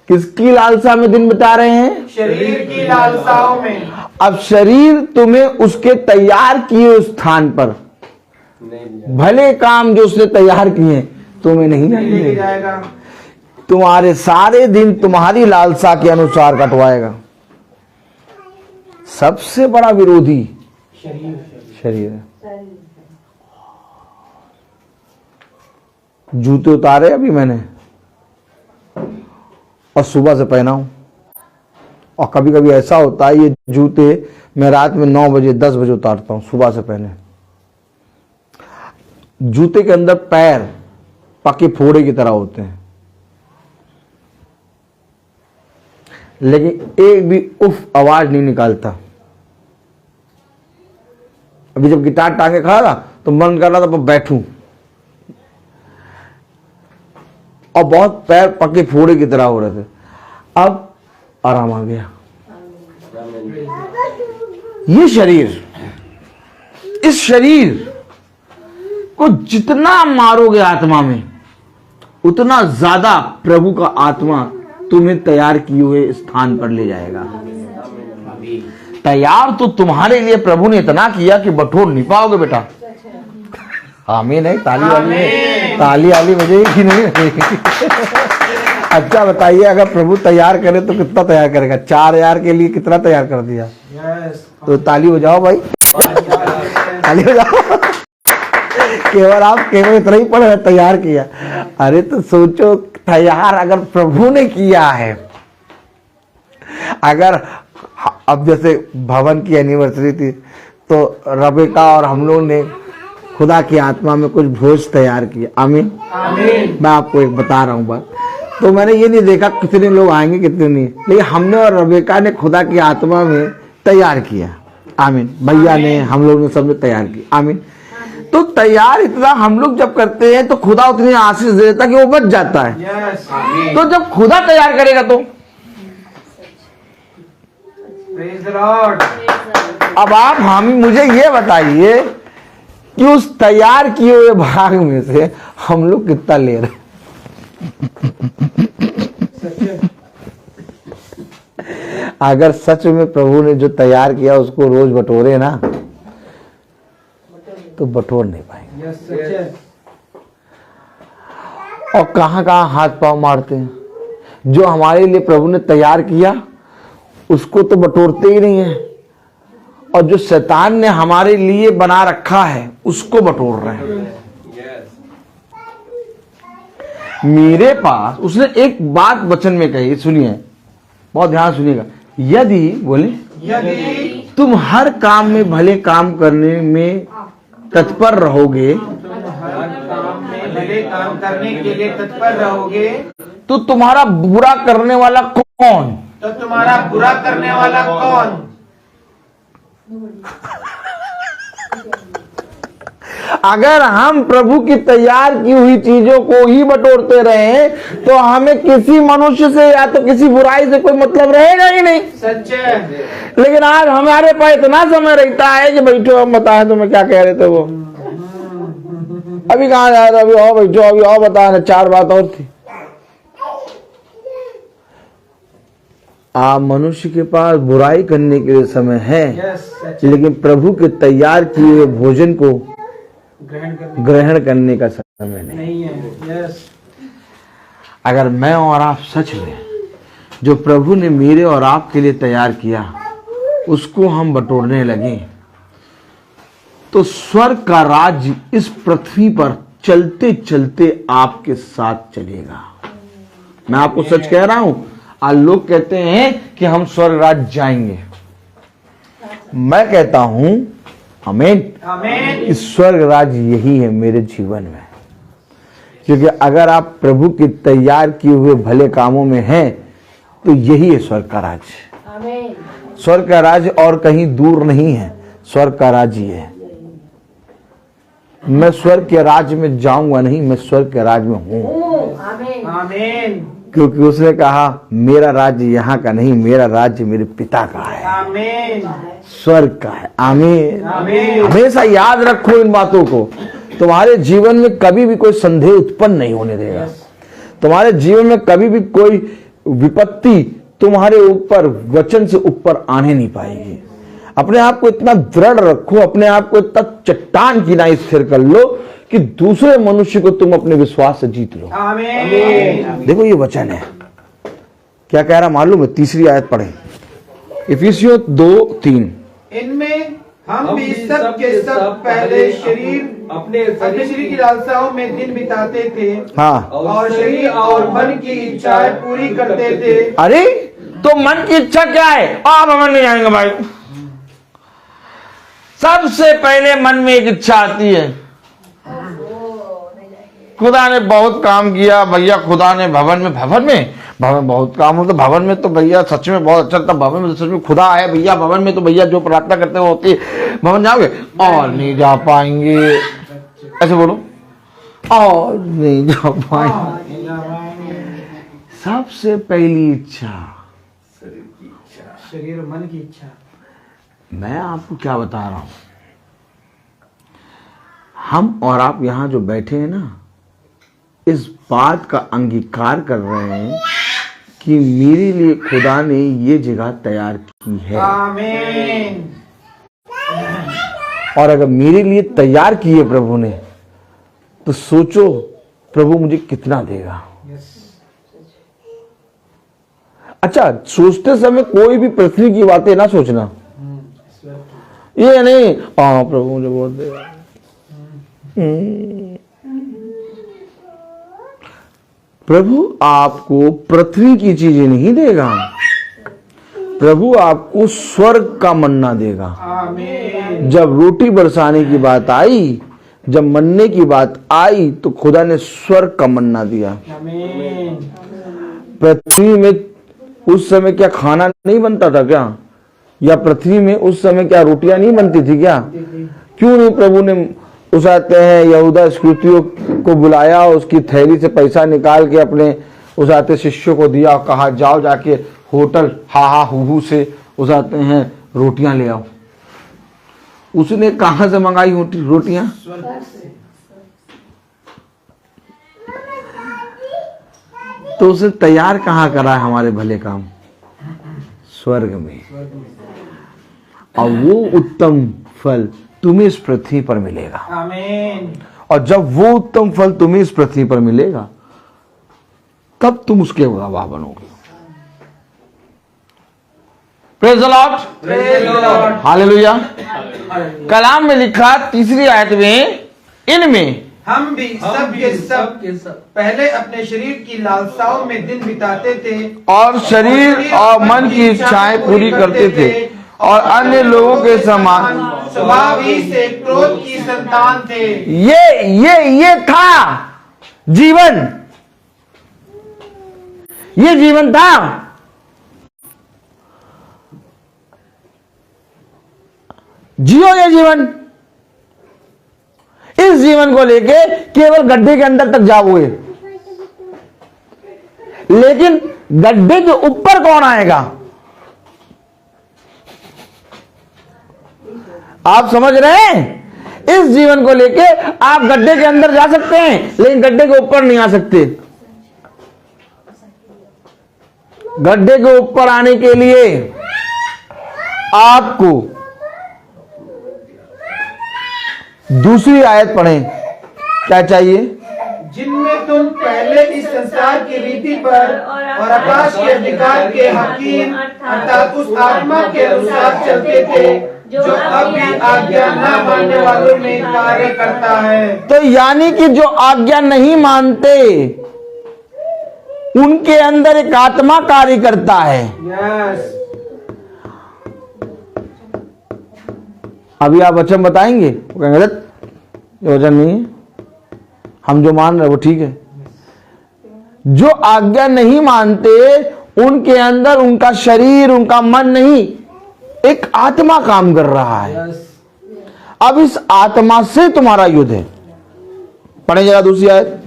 किसकी लालसा में दिन बिता रहे हैं? शरीर की लालसाओं में। अब शरीर तुम्हें उसके तैयार किए उस स्थान पर, भले काम जो उसने तैयार किए तुम्हें नहीं लेके लेके जाएगा। तुम्हारे सारे दिन तुम्हारी लालसा के अनुसार कटवाएगा। सबसे बड़ा विरोधी शरीर है। जूते उतारे अभी मैंने और सुबह से पहना हूं, और कभी कभी ऐसा होता है ये जूते मैं रात में 9 बजे 10 बजे उतारता हूं, सुबह से पहले। जूते के अंदर पैर पके फोड़े की तरह होते हैं, लेकिन एक भी उफ आवाज नहीं निकालता। अभी जब गिटार टांगे खड़ा था तो मन कर रहा था बैठूं, और बहुत पैर पके फोड़े की तरह हो रहे थे। अब आराम आ गया। ये शरीर, इस शरीर को जितना मारोगे आत्मा में, उतना ज्यादा प्रभु का आत्मा तुम्हें तैयार किए हुए स्थान पर ले जाएगा। तैयार तो तुम्हारे लिए प्रभु ने इतना किया कि बटोर नहीं पाओगे बेटा। आमीन है। ताली वाली बजेगी कि नहीं? अच्छा बताइए, अगर प्रभु तैयार करे तो कितना तैयार करेगा? 4000 के लिए कितना तैयार कर दिया? तो ताली बजाओ भाई, ताली बजाओ। केवल इतना ही पढ़े तैयार किया। अरे तो सोचो, तैयार अगर प्रभु ने किया है, अगर अब जैसे भवन की एनिवर्सरी थी तो रबेका और हम लोग ने खुदा की आत्मा में कुछ भोज तैयार किया। आमीन। मैं आपको एक बता रहा हूँ बात, तो मैंने ये नहीं देखा कितने लोग आएंगे कितने नहीं, लेकिन हमने और रबेका ने खुदा की आत्मा में तैयार किया। आमीन। भैया ने, हम लोग ने, सबने तैयार किया। आमीन। तो तैयार इतना हम लोग जब करते हैं तो खुदा उतनी आशीष दे देता कि वो बच जाता है। तो जब खुदा तैयार करेगा तो अब आप मुझे ये बताइए कि उस तैयार किए हुए भाग में से हम लोग कितना ले रहे हैं? अगर सच में प्रभु ने जो तैयार किया उसको रोज बटोरे ना, तो बटोर नहीं पाएंगे। और कहां कहां हाथ पांव मारते हैं। जो हमारे लिए प्रभु ने तैयार किया उसको तो बटोरते ही नहीं है, और जो शैतान ने हमारे लिए बना रखा है उसको बटोर रहे हैं। मेरे पास उसने एक बात वचन में कही, सुनिए, बहुत ध्यान सुनिएगा। यदि तुम हर काम में भले काम करने में तत्पर रहोगे, भले काम करने के लिए तत्पर रहोगे, तो तुम्हारा बुरा करने वाला कौन? तो तुम्हारा बुरा करने वाला कौन? अगर हम प्रभु की तैयार की हुई चीजों को ही बटोरते रहे तो हमें किसी मनुष्य से या तो किसी बुराई से कोई मतलब रहेगा ही नहीं। सच है। लेकिन आज हमारे पास इतना समय रहता है कि बैठो, हम बताए तुम्हें क्या कह रहे थे वो, अभी कहाँ जा रहे, अभी और बैठो, अभी और बताए, 4 बात और थी। आप मनुष्य के पास बुराई करने के लिए समय है, लेकिन प्रभु के तैयार किए हुए भोजन को ग्रहण करने का समय नहीं है। अगर मैं और आप सच में जो प्रभु ने मेरे और आपके लिए तैयार किया उसको हम बटोरने लगे, तो स्वर्ग का राज्य इस पृथ्वी पर चलते चलते आपके साथ चलेगा। मैं आपको सच कह रहा हूं। आज लोग कहते हैं कि हम स्वर्ग राज्य जाएंगे, मैं कहता हूं आमीन, इस स्वर्ग राज्य यही है मेरे जीवन में। क्योंकि अगर आप प्रभु के तैयार किए हुए भले कामों में हैं तो यही है स्वर्ग का राज्य। स्वर्ग का राज्य और कहीं दूर नहीं है, स्वर्ग का राज्य है। मैं स्वर्ग के राज्य में जाऊंगा नहीं, मैं स्वर्ग के राज्य में हूं। आमीन। क्योंकि उसने कहा मेरा राज्य यहाँ का नहीं, मेरा राज्य मेरे पिता का है, आमीन, स्वर्ग का है। आमीन। आमीन। हमेशा याद रखो इन बातों को, तुम्हारे जीवन में कभी भी कोई संदेह उत्पन्न नहीं होने देगा। तुम्हारे जीवन में कभी भी कोई विपत्ति तुम्हारे ऊपर वचन से ऊपर आने नहीं पाएगी। अपने आप को इतना दृढ़ रखो, अपने आप को इतना चट्टान की नाई स्थिर कर लो कि दूसरे मनुष्य को तुम अपने विश्वास से जीत लो। आमीन। देखो ये वचन है, क्या कह रहा मालूम है? तीसरी आयत पढ़े, इफिसियों 2:3। इनमें हम भी सब के सब पहले अपने शरीर की लालसाओं में दिन बिताते थे। हाँ, और शरीर और मन की इच्छाएं पूरी करते थे। अरे तो मन की इच्छा क्या है? आप हमें नहीं जाएंगे भाई। सबसे पहले मन में एक इच्छा आती है। खुदा ने बहुत काम किया भैया, खुदा ने भवन में बहुत काम होता। भवन में तो भैया सच में बहुत अच्छा था। भवन में तो सच में खुदा है भैया। भवन में तो भैया जो प्रार्थना करते हो होती है। भवन जाओगे और नहीं जा पाएंगे, ऐसे बोलो, और नहीं जा पाएंगे। सबसे पहली इच्छा शरीर मन की इच्छा। मैं आपको क्या बता रहा हूं, हम और आप यहां जो बैठे हैं ना, इस बात का अंगीकार कर रहे हैं कि मेरे लिए खुदा ने ये जगह तैयार की है। आमीन। और अगर मेरे लिए तैयार की है प्रभु ने, तो सोचो प्रभु मुझे कितना देगा। अच्छा, सोचते समय कोई भी पृथ्वी की बातें ना सोचना। ये नहीं प्रभु मुझे बहुत देगा। प्रभु आपको पृथ्वी की चीजें नहीं देगा, प्रभु आपको स्वर्ग का मन्ना देगा। आमीन। जब रोटी बरसाने की बात आई, जब मन्ने की बात आई, तो खुदा ने स्वर्ग का मन्ना दिया। आमीन। पृथ्वी में उस समय क्या खाना नहीं बनता था क्या? या पृथ्वी में उस समय क्या रोटियां नहीं बनती थी क्या? क्यों नहीं प्रभु ने उस आते हैं यहूदा इस्करियोती को बुलाया, उसकी थैली से पैसा निकाल के अपने उस आते शिष्यों को दिया और कहा जाओ जाके होटल हा हू से उस आते हैं रोटियां ले आओ। उसने कहां से मंगाई रोटियां? तो उसे तैयार कहां करा है हमारे भले काम? स्वर्ग में। और वो उत्तम फल तुम्हें इस पृथ्वी पर मिलेगा। आमीन। और जब वो उत्तम फल तुम्हें इस पृथ्वी पर मिलेगा, तब तुम उसके गवाह बनोगे। Praise the lord, praise the lord. Hallelujah. कलाम में लिखा तीसरी आयत में, इनमें हम भी सब के सब पहले अपने शरीर की लालसाओं में दिन बिताते थे और शरीर और मन की इच्छाएं पूरी करते थे और अन्य लोगों के समान स्वभाव ही से क्रोध की संतान थे। ये था जीवन, ये जीवन था। जियो ये जीवन। इस जीवन को लेके केवल गड्ढे के अंदर तक जाओगे, लेकिन गड्ढे के ऊपर कौन आएगा? आप समझ रहे हैं? इस जीवन को लेके आप गड्ढे के अंदर जा सकते हैं, लेकिन गड्ढे के ऊपर नहीं आ सकते। गड्ढे के ऊपर आने के लिए आपको दूसरी आयत पढ़ें। क्या चाहिए? जिनमें तुम पहले इस संसार की रीति पर और आकाश के अधिकार के हकीम अर्थात उस आत्मा के अनुसार चलते थे, जो अब भी आज्ञा न मानने वालों में कार्य करता है। तो यानी कि जो आज्ञा नहीं मानते, उनके अंदर एक आत्मा कार्य करता है। यस। अभी आप वचन बताएंगे, वो कहेंगे ये वचन नहीं है, हम जो मान रहे वो ठीक है। जो आज्ञा नहीं मानते, उनके अंदर उनका शरीर, उनका मन नहीं, एक आत्मा काम कर रहा है। अब इस आत्मा से तुम्हारा युद्ध है। पढ़े जरा दूसरी आयत।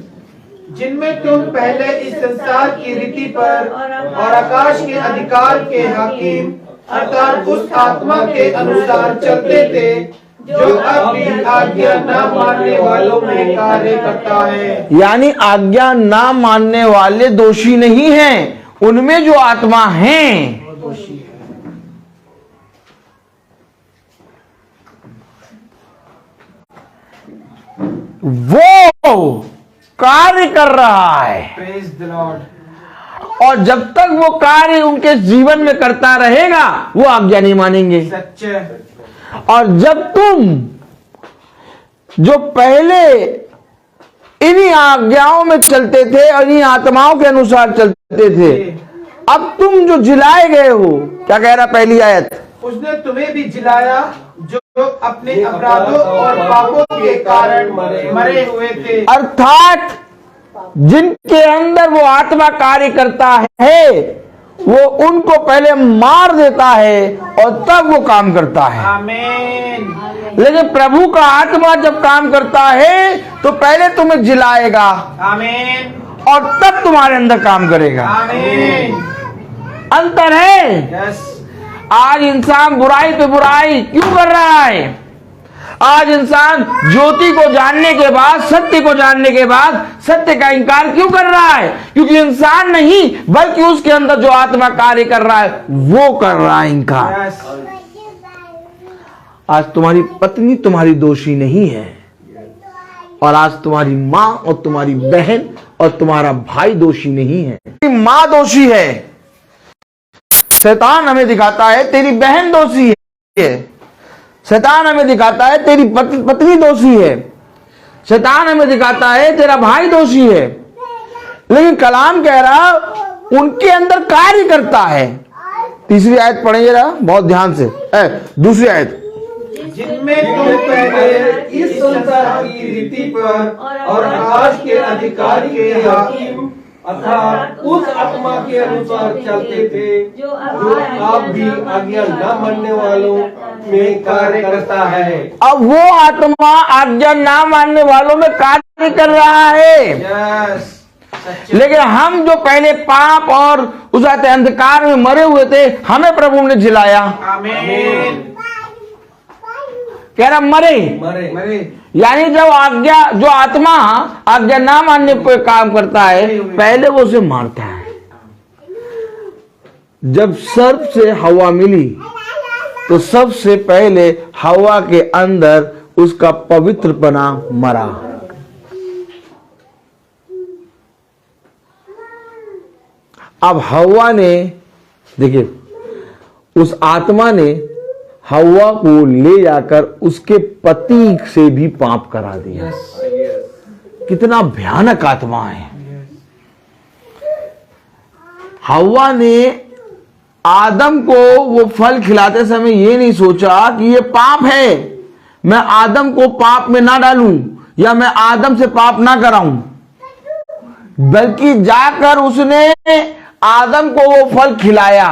जिनमें तुम पहले इस संसार की रीति पर और आकाश के अधिकार के हाकिम अर्थात उस आत्मा के अनुसार चलते थे, जो अब भी आज्ञा न मानने वालों में कार्य करता है। यानी आज्ञा ना मानने वाले दोषी नहीं हैं, उनमें जो आत्मा हैं वो दोषी है। वो कार्य कर रहा है, प्रेज द लॉर्ड। और जब तक वो कार्य उनके जीवन में करता रहेगा वो आज्ञा नहीं मानेंगे। सच। और जब तुम जो पहले इन्हीं आज्ञाओं में चलते थे और इन्हीं आत्माओं के अनुसार चलते थे, अब तुम जो जिलाए गए हो, क्या कह रहा पहली आयत, उसने तुम्हें भी जिलाया जो अपने अपराधों और पापों के कारण मरे हुए थे। अर्थात जिनके अंदर वो आत्मा कार्य करता है वो उनको पहले मार देता है और तब वो काम करता है। आमीन। लेकिन प्रभु का आत्मा जब काम करता है तो पहले तुम्हें जिलाएगा आमीन। और तब तुम्हारे अंदर काम करेगा। आमीन। अंतर है। यस। आज इंसान बुराई पे बुराई क्यों कर रहा है? आज इंसान ज्योति को जानने के बाद, सत्य को जानने के बाद सत्य का इंकार क्यों कर रहा है? क्योंकि इंसान नहीं बल्कि उसके अंदर जो आत्मा कार्य कर रहा है वो कर रहा है इंकार। यस। आज तुम्हारी पत्नी तुम्हारी दोषी नहीं है, और आज तुम्हारी माँ और तुम्हारी बहन और तुम्हारा भाई दोषी नहीं है। माँ दोषी है, शैतान हमें दिखाता है तेरी बहन दोषी है, शैतान हमें दिखाता है तेरी पत्नी दोषी है, शैतान हमें दिखाता है तेरा भाई दोषी है। लेकिन कलाम कह रहा उनके अंदर कार्य करता है। तीसरी आयत पढ़ेंगे जरा बहुत ध्यान से। दूसरी आयत, जिनमें तुम पहले इस संसार की रीति पर और आज के अधिकार के हाकिम अर्थात उस आत्मा के अनुसार चलते थे जो आप भी आज्ञा न मानने वालों में कार्य करता है। अब वो आत्मा आज्ञा ना मानने वालों में कार्य कर रहा है। यस। लेकिन हम जो पहले पाप और उस अंधकार में मरे हुए थे, हमें प्रभु ने जिलाया। आमीन। कह रहा मरे, मरे। यानी जब जो आत्मा आज्ञा ना मानने पे काम करता है पहले वो उसे मारता है। जब सर्प से हवा मिली तो सबसे पहले हवा के अंदर उसका पवित्रपना मरा। अब हवा ने, देखिए, उस आत्मा ने हवा को ले जाकर उसके पति से भी पाप करा दिया। कितना भयानक आत्मा है। हवा ने आदम को वो फल खिलाते समय ये नहीं सोचा कि ये पाप है, मैं आदम को पाप में ना डालूं या मैं आदम से पाप ना कराऊं, बल्कि जाकर उसने आदम को वो फल खिलाया।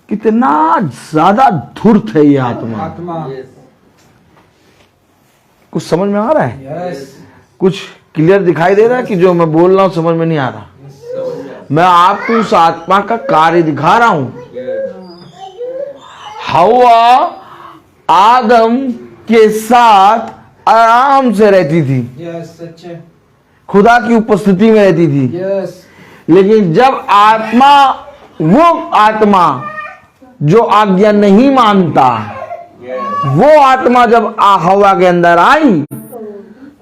कितना ज्यादा धूर्त है ये आत्मा। कुछ समझ में आ रहा है? कुछ क्लियर दिखाई दे रहा है कि जो मैं बोल रहा हूं समझ में नहीं आ रहा? मैं आपको उस आत्मा का कार्य दिखा रहा हूं। हवा आदम के साथ आराम से रहती थी, सच है। खुदा की उपस्थिति में रहती थी। यस। लेकिन जब आत्मा, वो आत्मा जो आज्ञा नहीं मानता, वो आत्मा जब हवा के अंदर आई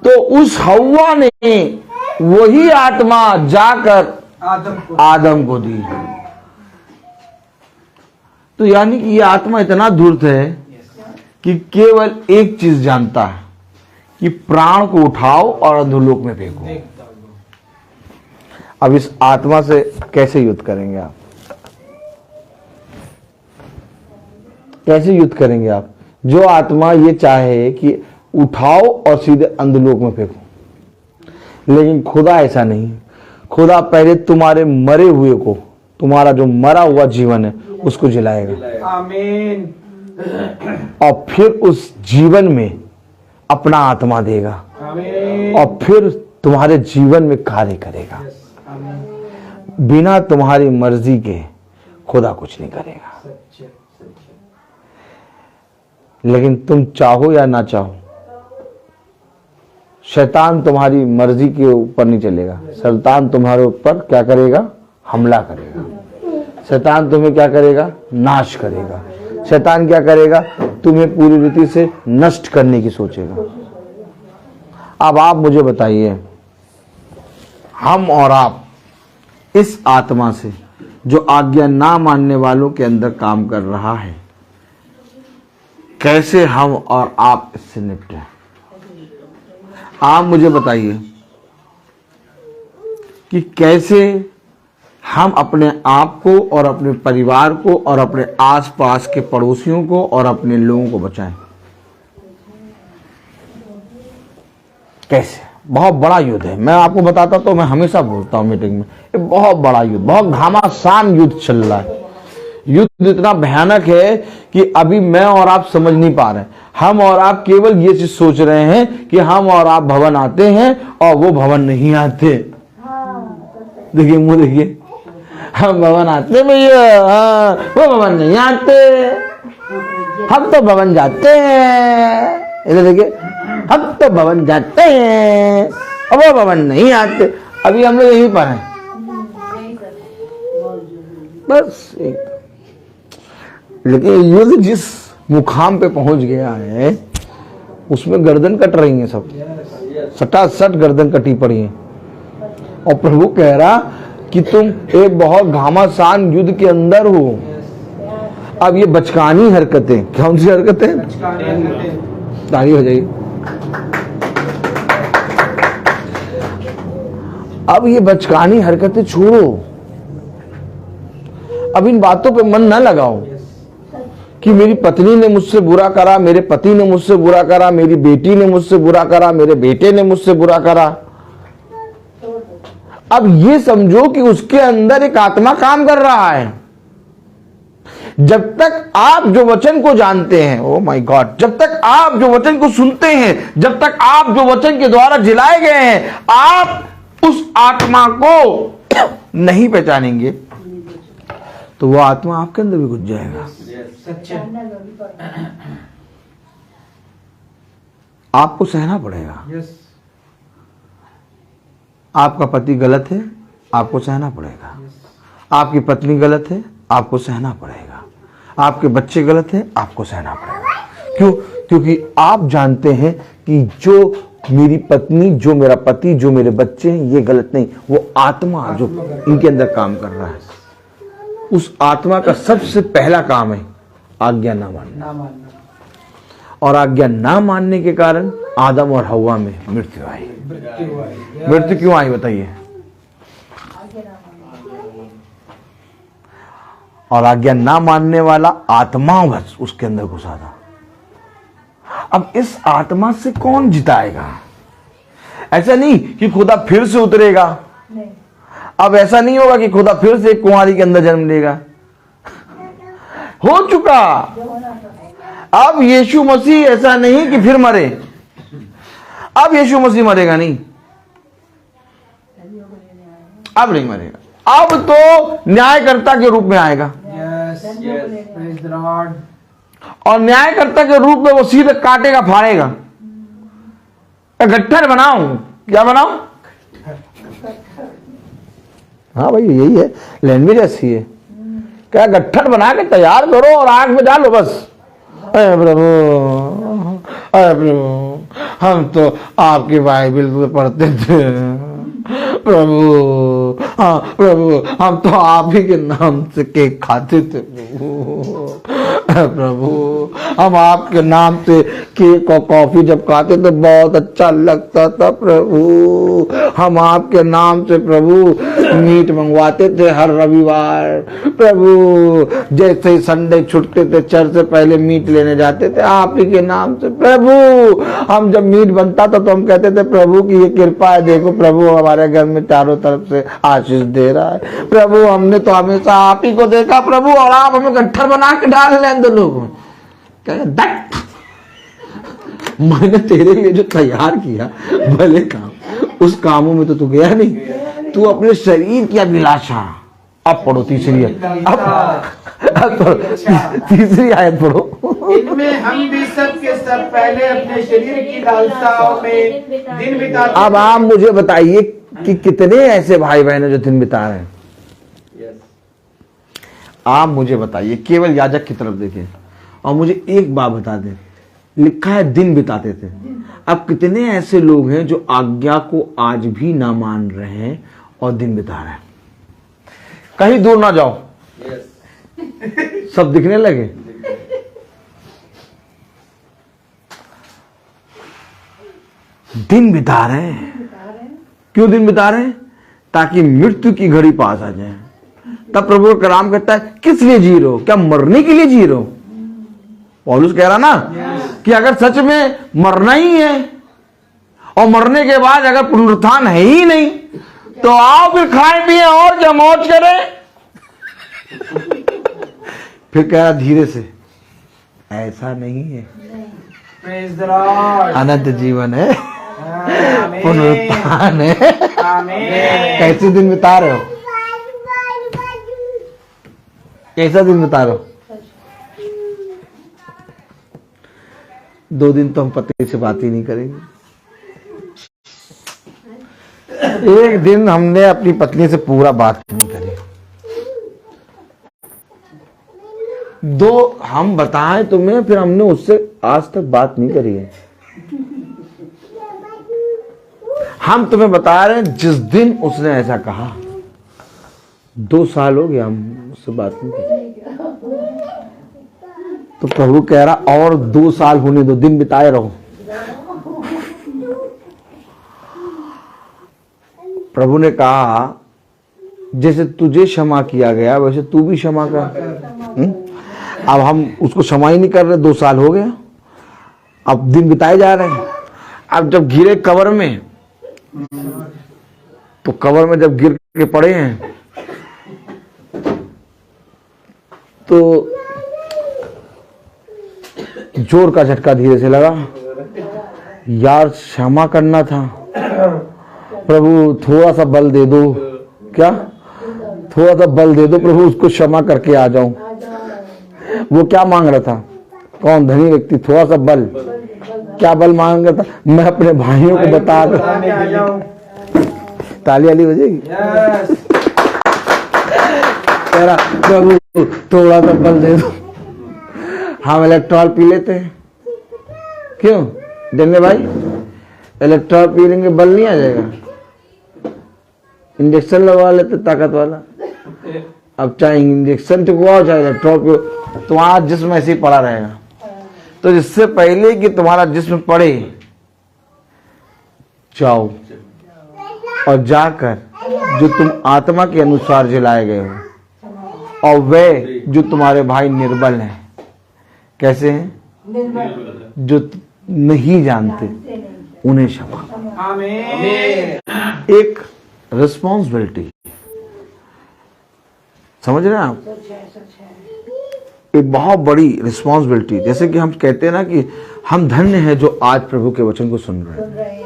तो उस हवा ने वही आत्मा जाकर आदम को दी। तो यानी कि ये आत्मा इतना धूर्त है कि केवल एक चीज जानता है कि प्राण को उठाओ और अधोलोक में फेंको। अब इस आत्मा से कैसे युद्ध करेंगे आप? कैसे युद्ध करेंगे आप? जो आत्मा ये चाहे कि उठाओ और सीधे अंधलोक में फेंको, लेकिन खुदा ऐसा नहीं। खुदा पहले तुम्हारे मरे हुए को, तुम्हारा जो मरा हुआ जीवन है उसको जिलाएगा। आमीन। और फिर उस जीवन में अपना आत्मा देगा। आमीन। और फिर तुम्हारे जीवन में कार्य करेगा। बिना तुम्हारी मर्जी के खुदा कुछ नहीं करेगा। लेकिन तुम चाहो या ना चाहो, शैतान तुम्हारी मर्जी के ऊपर नहीं चलेगा। शैतान तुम्हारे ऊपर क्या करेगा? हमला करेगा। शैतान तुम्हें क्या करेगा? नाश करेगा। शैतान क्या करेगा? तुम्हें पूरी रीति से नष्ट करने की सोचेगा। अब आप मुझे बताइए, हम और आप इस आत्मा से जो आज्ञा ना मानने वालों के अंदर काम कर रहा है, कैसे हम और आप इससे निपटे? आप मुझे बताइए कि कैसे हम अपने आप को और अपने परिवार को और अपने आसपास के पड़ोसियों को और अपने लोगों को बचाएं। कैसे? बहुत बड़ा युद्ध है। मैं आपको बताता तो मैं हमेशा बोलता हूं मीटिंग में, ये बहुत बड़ा युद्ध, बहुत घमासान युद्ध चल रहा है। युद्ध इतना भयानक है कि अभी मैं और आप समझ नहीं पा रहे। हम और आप केवल ये चीज सोच रहे हैं कि हम और आप भवन आते हैं और वो भवन नहीं आते। देखिए मुंह देखिए, हम भवन आते भैया, वो भवन नहीं आते। हम तो भवन जाते हैं, इधर देखिए, हम तो भवन जाते हैं और वो भवन नहीं आते। अभी हम लोग यहीं पर हैं बस एक। लेकिन युद्ध जिस मुकाम पे पहुंच गया है उसमें गर्दन कट रही है, सब सटासट गर्दन कटी पड़ी है। और प्रभु कह रहा कि तुम एक बहुत घमासान युद्ध के अंदर हो। अब ये बचकानी हरकतें, कौन सी हरकतें? ताली हो जाइए। अब ये बचकानी हरकतें छोड़ो। अब इन बातों पे मन ना लगाओ कि मेरी पत्नी ने मुझसे बुरा करा, मेरे पति ने मुझसे बुरा करा, मेरी बेटी ने मुझसे बुरा करा, मेरे बेटे ने मुझसे बुरा करा। अब ये समझो कि उसके अंदर एक आत्मा काम कर रहा है। जब तक आप जो वचन को जानते हैं, ओ माय गॉड, जब तक आप जो वचन को सुनते हैं, जब तक आप जो वचन के द्वारा जिलाए गए हैं, आप उस आत्मा को नहीं पहचानेंगे तो वो आत्मा आपके अंदर भी घुस जाएगा। आपको सहना पड़ेगा। आपका पति गलत है, आपको सहना पड़ेगा। आपकी पत्नी गलत है, आपको सहना पड़ेगा। आपके बच्चे गलत हैं, आपको सहना पड़ेगा। क्यों? क्योंकि आप जानते हैं कि जो मेरी पत्नी, जो मेरा पति, जो मेरे बच्चे हैं, ये गलत नहीं, वो आत्मा जो इनके अंदर काम कर रहा है, उस आत्मा का सबसे पहला काम है आज्ञा ना मानना। और आज्ञा ना मानने के कारण आदम और हव्वा में मृत्यु आई। मृत्यु क्यों आई बताइए? और आज्ञा ना मानने वाला आत्मा बस उसके अंदर घुसा था। अब इस आत्मा से कौन जिताएगा? ऐसा नहीं कि खुदा फिर से उतरेगा। अब ऐसा नहीं होगा कि खुदा फिर से एक कुंवारी के अंदर जन्म लेगा। हो चुका। अब यीशु मसीह ऐसा नहीं कि फिर मरे। अब यीशु मसीह मरेगा नहीं, अब नहीं मरेगा। अब तो न्यायकर्ता के रूप में आएगा। और न्यायकर्ता के रूप में वो सीधे काटेगा, फाड़ेगा। गट्ठर बनाऊं, क्या बनाऊं? हाँ भाई यही है, लैंग्वेज ऐसी है। क्या गट्ठर बना के तैयार करो और आग में डालो बस। अरे प्रभु, अरे प्रभु, हम तो आपकी बाइबल में पढ़ते थे प्रभु। हाँ प्रभु, हम तो आप ही के नाम से केक खाते थे प्रभु। हम आपके नाम से केक और कॉफी जब खाते तो बहुत अच्छा लगता था प्रभु। हम आपके नाम से प्रभु मीट मंगवाते थे हर रविवार प्रभु। जैसे ही संडे छुटते थे चर्च से पहले मीट लेने जाते थे आप ही के नाम से प्रभु। हम जब मीट बनता था तो हम कहते थे प्रभु की ये कृपा है, देखो प्रभु हमारे घर में चारों तरफ से आशीष दे रहा है प्रभु। हमने तो हमेशा आप ही को देखा प्रभु, और आप हमें गट्ठर बना के डाल रहे हैं। लोग मैंने तेरे लिए जो तैयार किया भले काम, उस कामों में तो तू गया नहीं। तू अपने शरीर की अभिलाषा। अब पढ़ो तीसरी आयत। अब पढ़ो तीसरी आयत पढ़ो। में हम भी सब के सब पहले अपने शरीर की लालसाओं में दिन बिताते। अब आप मुझे बताइए कि कितने ऐसे भाई बहन हैं जो दिन बिता रहे हैं। आप मुझे बताइए, केवल याजक की तरफ देखें और मुझे एक बात बता दें, लिखा है दिन बिताते थे। अब कितने ऐसे लोग हैं जो आज्ञा को आज भी ना मान रहे हैं और दिन बिता रहे हैं। कहीं दूर ना जाओ, सब दिखने लगे। दिन बिता रहे हैं। क्यों दिन बिता रहे हैं? ताकि मृत्यु की घड़ी पास आ जाए। तब प्रभु का कलाम कहता है, किस लिए जी रहे हो? क्या मरने के लिए जी रहे हो? पौलुस कह रहा ना कि अगर सच में मरना ही है और मरने के बाद अगर पुनरुत्थान है ही नहीं, तो आओ फिर खाएं पिए और क्या मौज करें। फिर कह रहा धीरे से, ऐसा नहीं है, Praise the Lord. अनंत जीवन है, आमीन। पुनरुत्थान है। आमीन। कैसे दिन बिता रहे हो? कैसा दिन बिता रहे हो? 2 दिन तो हम पति से बात ही नहीं करेंगे। एक दिन हमने अपनी पत्नी से पूरा बात नहीं करी। 2 हम बताएं तुम्हें, फिर हमने उससे आज तक बात नहीं करी है। हम तुम्हें बता रहे हैं, जिस दिन उसने ऐसा कहा, 2 साल हो गया हम उससे बात नहीं करी। तो प्रभु कह रहा और 2 साल होने दो, दिन बिताए रहो। प्रभु ने कहा जैसे तुझे क्षमा किया गया वैसे तू भी क्षमा कर। अब हम उसको क्षमा ही नहीं कर रहे, 2 साल हो गया, अब दिन बिताए जा रहे हैं। अब जब गिरे कब्र में, तो कब्र में जब गिर के पड़े हैं तो जोर का झटका धीरे से लगा। यार क्षमा करना था, प्रभु थोड़ा सा बल दे दो। क्या? थोड़ा सा बल दे दो प्रभु, उसको क्षमा करके आ जाऊं। वो क्या मांग रहा था? कौन धनी व्यक्ति? थोड़ा सा बल। क्या बल मांग रहा था? मैं अपने भाइयों को बता दूं। ताली वाली बजेगी। कह रहा प्रभु थोड़ा सा बल दे दो, हम इलेक्ट्रॉल पी लेते हैं। क्यों देने भाई? इलेक्ट्रॉल पी लेंगे बल नहीं आ जाएगा? इंजेक्शन लगवा लेते ताकत वाला। अब चाहे इंजेक्शन टुकवाओ चाहे इलेक्ट्रॉल पियो, तुम्हारा जिस्म ऐसे ही पड़ा रहेगा। तो इससे पहले कि तुम्हारा जिस्म पड़े, जाओ और जाकर जो तुम आत्मा के अनुसार जिलाए गए हो, और वे जो तुम्हारे भाई निर्बल हैं, कैसे हैं? जो नहीं जानते, उन्हें क्षमा। आमीन। एक रिस्पॉन्सिबिलिटी, समझ रहे हैं आप? एक बहुत बड़ी रिस्पॉन्सिबिलिटी। जैसे कि हम कहते हैं ना कि हम धन्य हैं जो आज प्रभु के वचन को सुन रहे हैं।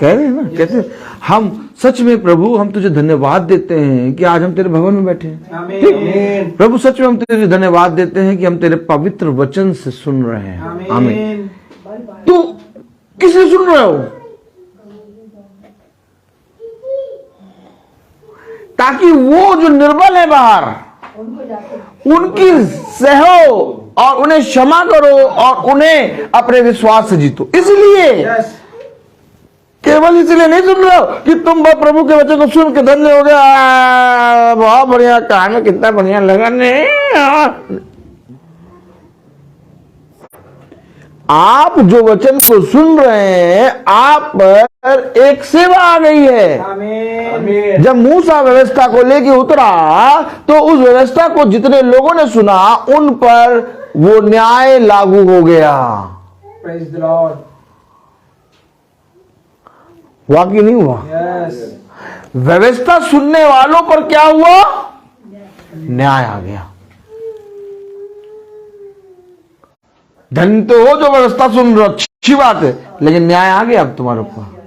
कह रहे हैं ना, कहते हैं हम सच में प्रभु हम तुझे धन्यवाद देते हैं कि आज हम तेरे भवन में बैठे हैं। आमीन। प्रभु सच में हम तुझे धन्यवाद देते हैं कि हम तेरे पवित्र वचन से सुन रहे हैं। आमीन। तू किसे सुन रहे हो? ताकि वो जो निर्बल है बाहर, उनकी सहो और उन्हें क्षमा करो और उन्हें अपने विश्वास से जीतो। इसलिए केवल इसलिए नहीं सुन रहे हो कि तुम प्रभु के वचन को सुन के धन्य हो गया, बहुत बढ़िया, कहानी कितना बढ़िया लगा। नहीं, आप जो वचन को सुन रहे हैं, आप पर एक सेवा आ गई है। आमीन। जब मूसा व्यवस्था को लेके उतरा तो उस व्यवस्था को जितने लोगों ने सुना उन पर वो न्याय लागू हो गया। Praise the Lord. हुआ कि नहीं हुआ? Yes. व्यवस्था सुनने वालों पर क्या हुआ? न्याय आ गया। धन तो हो जो व्यवस्था सुन रहे हो, अच्छी बात है, लेकिन न्याय आ गया अब तुम्हारे ऊपर।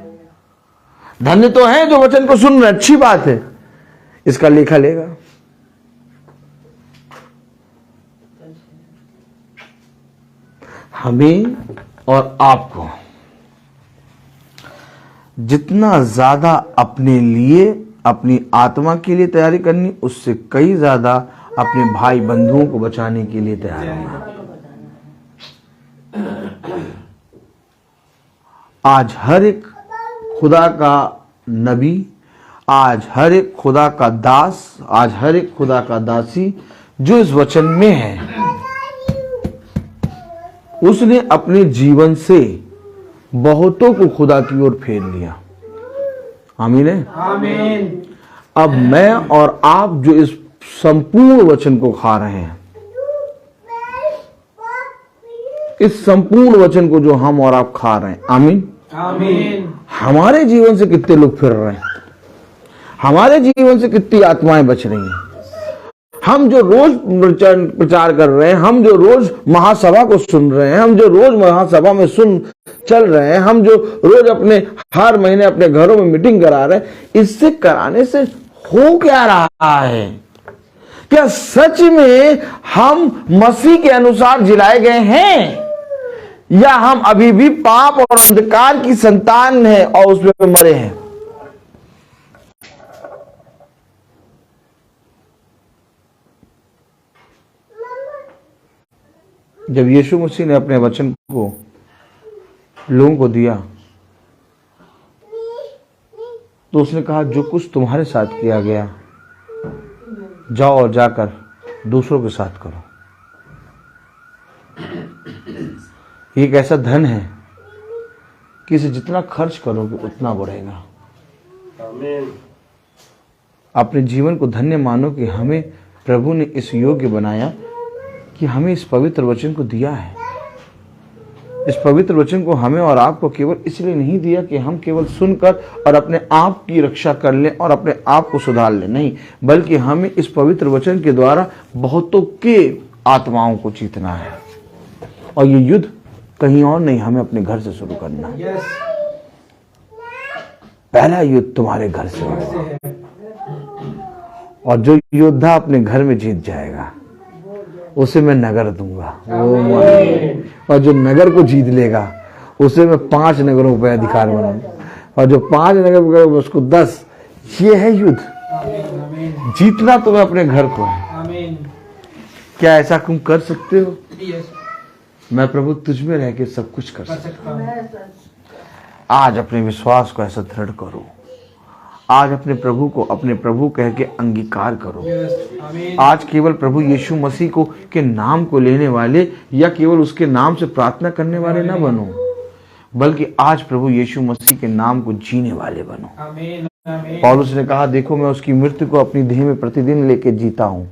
धन्य तो है जो वचन को सुन रहे, अच्छी बात है, इसका लेखा लेगा। हमें और आपको जितना ज्यादा अपने लिए, अपनी आत्मा के लिए तैयारी करनी, उससे कई ज्यादा अपने भाई बंधुओं को बचाने के लिए तैयार होना। आज हर एक खुदा का नबी, आज हर एक खुदा का दास, आज हर एक खुदा का दासी जो इस वचन में है, उसने अपने जीवन से बहुतों को खुदा की ओर फेर लिया। आमीन है। आमीन। अब मैं और आप जो इस संपूर्ण वचन को खा रहे हैं, इस संपूर्ण वचन को जो हम और आप खा रहे हैं, आमीन आमीन। हमारे जीवन से कितने लोग फिर रहे हैं, हमारे जीवन से कितनी आत्माएं बच रही हैं। हम जो रोज प्रचार कर रहे हैं, हम जो रोज महासभा को सुन रहे हैं, हम जो रोज महासभा में सुन चल रहे हैं, हम जो रोज अपने हर महीने अपने घरों में मीटिंग करा रहे हैं, इससे कराने से हो क्या रहा है? क्या सच में हम मसीह के अनुसार जिलाए गए हैं, या हम अभी भी पाप और अंधकार की संतान हैं और उसमें मरे हैं? जब यीशु मसीह ने अपने वचन को लोगों को दिया, तो उसने कहा, जो कुछ तुम्हारे साथ किया गया, जाओ और जाकर दूसरों के साथ करो। ये एक ऐसा धन है कि इसे जितना खर्च करोगे उतना बढ़ेगा। अपने जीवन को धन्य मानो कि हमें प्रभु ने इस योग्य बनाया कि हमें इस पवित्र वचन को दिया है। इस पवित्र वचन को हमें और आपको केवल इसलिए नहीं दिया कि हम केवल सुनकर और अपने आप की रक्षा कर लें और अपने आप को सुधार लें, नहीं, बल्कि हमें इस पवित्र वचन के द्वारा बहुतों के आत्माओं को जीतना है। और ये युद्ध कहीं और नहीं, हमें अपने घर से शुरू करना है। पहला युद्ध तुम्हारे घर से होगा, और जो योद्धा अपने घर में जीत जाएगा उसे मैं नगर दूंगा। और जो नगर को जीत लेगा उसे मैं 5 नगरों पर अधिकार बनाऊंगा, और जो 5 नगर पर उसको 10। ये है युद्ध। जीतना तुम्हें अपने घर को है। क्या ऐसा तुम कर सकते हो? मैं प्रभु तुझ में रह के सब कुछ कर सकता हूँ। आज अपने विश्वास को ऐसा दृढ़ करो। आज अपने प्रभु को अपने प्रभु कह के अंगीकार करो। आज केवल प्रभु यीशु मसीह को के नाम को लेने वाले या केवल उसके नाम से प्रार्थना करने वाले ना बनो, बल्कि आज प्रभु यीशु मसीह के नाम को जीने वाले बनो। पौलुस ने कहा, देखो मैं उसकी मृत्यु को अपनी देह में प्रतिदिन लेके जीता हूं।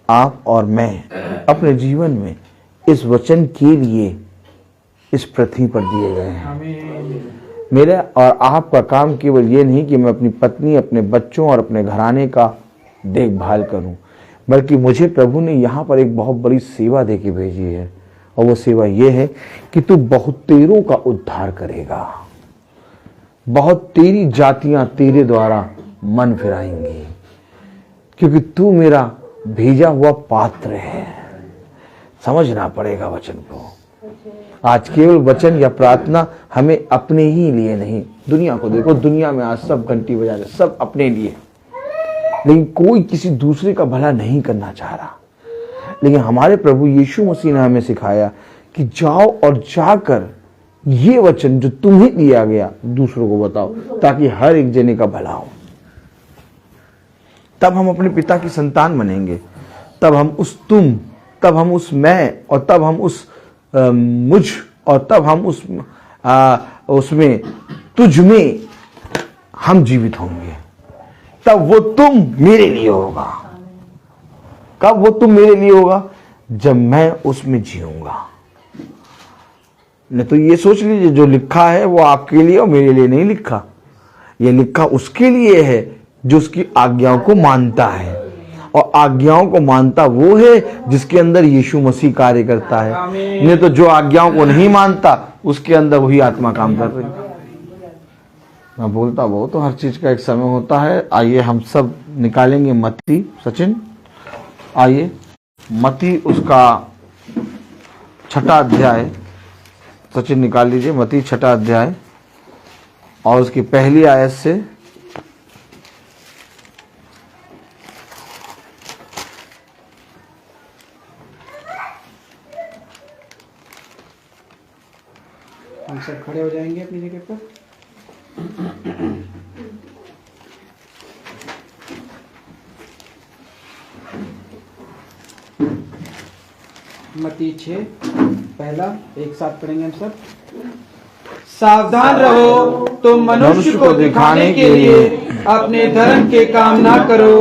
आप और मैं अपने जीवन में इस वचन के लिए इस पृथ्वी पर दिए गए हैं। मेरा और आपका काम केवल ये नहीं कि मैं अपनी पत्नी, अपने बच्चों और अपने घराने का देखभाल करूं, बल्कि मुझे प्रभु ने यहाँ पर एक बहुत बड़ी सेवा देके भेजी है। और वो सेवा ये है कि तू बहुतेरों का उद्धार करेगा। बहुत तेरी जातियां तेरे द्वारा मन फिराएंगी, क्योंकि तू मेरा भेजा हुआ पात्र है। समझना पड़ेगा वचन को। आज केवल वचन या प्रार्थना हमें अपने ही लिए नहीं। दुनिया को देखो, दुनिया में आज सब घंटी बजा रहे, सब अपने लिए, लेकिन कोई किसी दूसरे का भला नहीं करना चाह रहा। लेकिन हमारे प्रभु यीशु मसीह ने हमें सिखाया कि जाओ और जाकर ये वचन जो तुम्हें दिया गया दूसरों को बताओ, ताकि हर एक जने का भला हो। तब हम अपने पिता की संतान बनेंगे। तब हम उस तुम, तब हम उस मैं, और तब हम उस मुझ, और तब हम उसमें तुझ में हम जीवित होंगे। तब वो तुम मेरे लिए होगा। कब वो तुम मेरे लिए होगा? जब मैं उसमें जीऊंगा। नहीं तो ये सोच लीजिए, जो लिखा है वो आपके लिए और मेरे लिए नहीं लिखा। ये लिखा उसके लिए है जो उसकी आज्ञाओं को मानता है, और आज्ञाओं को मानता वो है जिसके अंदर यीशु मसीह कार्य करता है। नहीं तो जो आज्ञाओं को नहीं मानता उसके अंदर वही आत्मा काम कर रही है। मैं बोलता बहुत, तो हर चीज का एक समय होता है। आइए हम सब निकालेंगे मत्ती। सचिन आइए, मत्ती उसका छठा अध्याय, सचिन निकाल लीजिए, मत्ती छठा अध्याय और उसकी पहली आयत से हम सब खड़े हो जाएंगे अपनी जगह पर। मत्ती 6 पहला एक साथ पढ़ेंगे हम सब। सावधान रहो, तुम मनुष्य को दिखाने के लिए अपने धर्म के काम ना करो,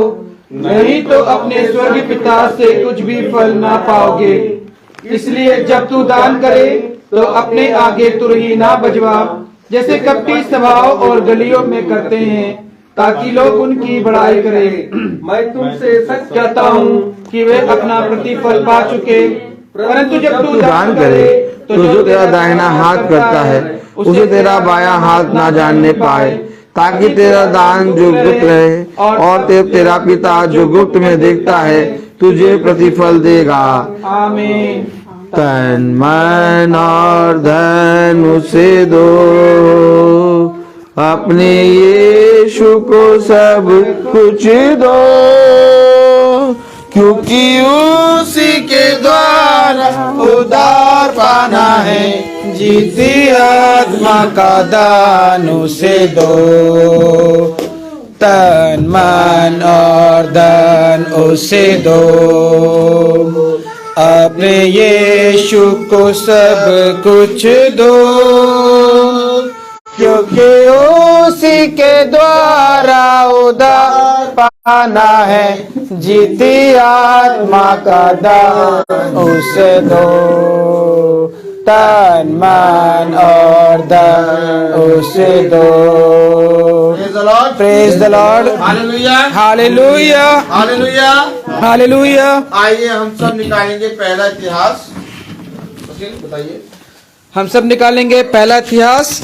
नहीं तो अपने स्वर्गीय पिता से कुछ भी फल ना पाओगे। इसलिए जब तू दान करे तो अपने आगे तुरही ना बजवा, जैसे कपटी सभाओं और गलियों में करते हैं, ताकि लोग उनकी बड़ाई करें। मैं तुमसे सच कहता हूँ कि वे अपना प्रतिफल पा चुके। परंतु जब तू दान करे तो जो तेरा दाहिना हाथ करता है उसे तेरा बायां हाथ ना जानने पाए, ताकि तेरा दान जो गुप्त रहे और तेरा पिता जो गुप्त में देखता है तुझे प्रतिफल देगा। आमीन। तन मन और धन उसे दो, अपने यीशु को सब कुछ दो, क्योंकि उसी के द्वारा उद्धार पाना है। जीती आत्मा का दान उसे दो, तन मन और धन उसे दो, अपने यीशु को सब कुछ दो, क्योंकि उसी के द्वारा उद्धार पाना है। जीती आत्मा का दान उसे दो, तन मन और धन उसे दो। Praise the lord, hallelujah, hallelujah, hallelujah, hallelujah. आइए हम सब निकालेंगे पहला इतिहास। बताइए। हम सब निकालेंगे पहला इतिहास,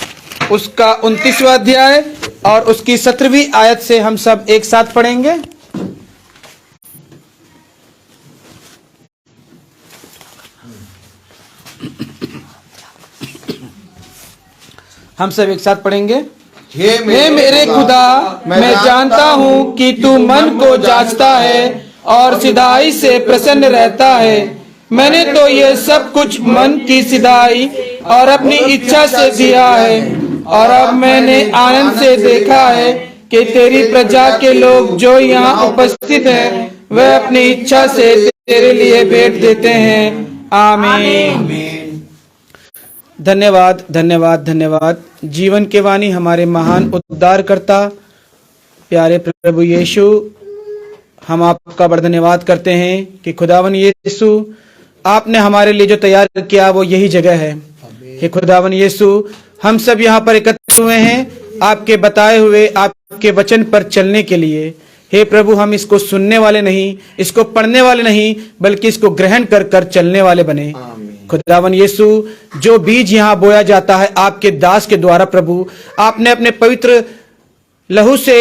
उसका 29वां अध्याय और उसकी 17वीं आयत से हम सब एक साथ पढ़ेंगे। हम सब एक साथ पढ़ेंगे। हे मेरे खुदा, मैं जानता हूँ कि तू मन को जांचता है और सिधाई से प्रसन्न रहता है। मैंने तो ये सब कुछ मन की सिधाई और अपनी इच्छा से दिया है, और अब मैंने आनंद से देखा है कि तेरी प्रजा के लोग जो यहाँ उपस्थित हैं, वे अपनी इच्छा से तेरे लिए भेंट देते हैं। आमीन। धन्यवाद, धन्यवाद, धन्यवाद। जीवन के वाणी हमारे महान उद्धारकर्ता प्यारे प्रभु यीशु, हम आपका बड़ा धन्यवाद करते हैं कि खुदावन यीशु, आपने हमारे लिए जो तैयार किया वो यही जगह है। हे खुदावन यीशु, हम सब यहाँ पर एकत्र हुए हैं आपके बताए हुए आपके वचन पर चलने के लिए। हे प्रभु, हम इसको सुनने वाले नहीं, इसको पढ़ने वाले नहीं, बल्कि इसको ग्रहण कर कर चलने वाले बने। खुदावन यीशु, जो बीज यहाँ बोया जाता है आपके दास के द्वारा प्रभु, आपने अपने पवित्र लहू से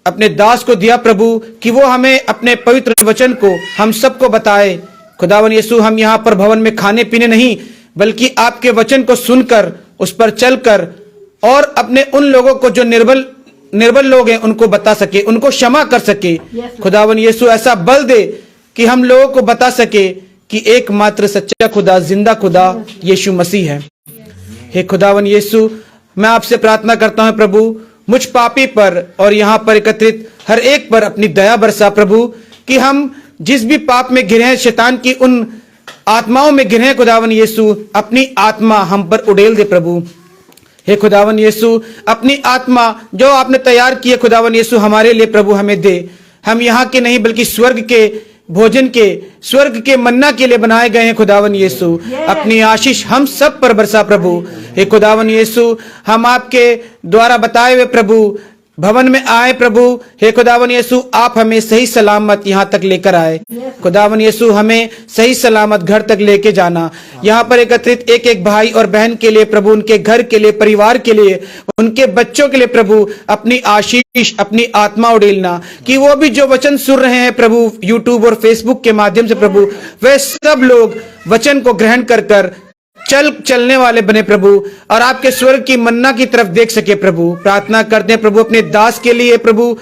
अपने दास को दिया प्रभु, कि वो हमें अपने पवित्र वचन को हम सबको बताए। खुदावन यीशु, हम यहाँ पर भवन में खाने पीने नहीं, बल्कि आपके वचन को सुनकर उस पर चलकर और अपने उन लोगों को जो निर्बल लोग हैं उनको बता सके, उनको क्षमा कर सके। खुदावन यीशु, ऐसा बल दे कि हम लोगों को बता सके कि एकमात्र सच्चा खुदा, जिंदा खुदा यीशु मसीह है। हे खुदावन यीशु, मैं आपसे प्रार्थना करता हूं प्रभु, मुझ पापी पर और यहाँ पर एकत्रित हर एक पर अपनी दया बरसा प्रभु, कि हम जिस भी पाप में गिरे हैं, शैतान की उन आत्माओं में गिरे हैं, खुदावन यीशु, अपनी आत्मा हम पर उड़ेल दे प्रभु। हे खुदावन यीशु, अपनी आत्मा जो आपने तैयार की है खुदावन यीशु हमारे लिए प्रभु हमें दे। हम यहाँ के नहीं बल्कि स्वर्ग के भोजन के, स्वर्ग के मन्ना के लिए बनाए गए हैं खुदावन यीशु। अपनी आशीष हम सब पर बरसा प्रभु। हे खुदावन यीशु, हम आपके द्वारा बताए हुए प्रभु भवन में आए प्रभु। हे खुदावन यीशु, आप हमें सही सलामत यहाँ तक लेकर आए। खुदावन यीशु, हमें सही सलामत घर तक लेके जाना। यहाँ पर एकत्रित एक एक भाई और बहन के लिए प्रभु, उनके घर के लिए, परिवार के लिए, उनके बच्चों के लिए प्रभु, अपनी आशीष, अपनी आत्मा उड़ेलना, कि वो भी जो वचन सुन रहे हैं प्रभु यूट्यूब और फेसबुक के माध्यम से प्रभु, वे सब लोग वचन को ग्रहण कर कर चलने वाले बने प्रभु, और आपके स्वर्ग की मन्ना की तरफ देख सके प्रभु। प्रार्थना करते हैं प्रभु अपने दास के लिए प्रभु,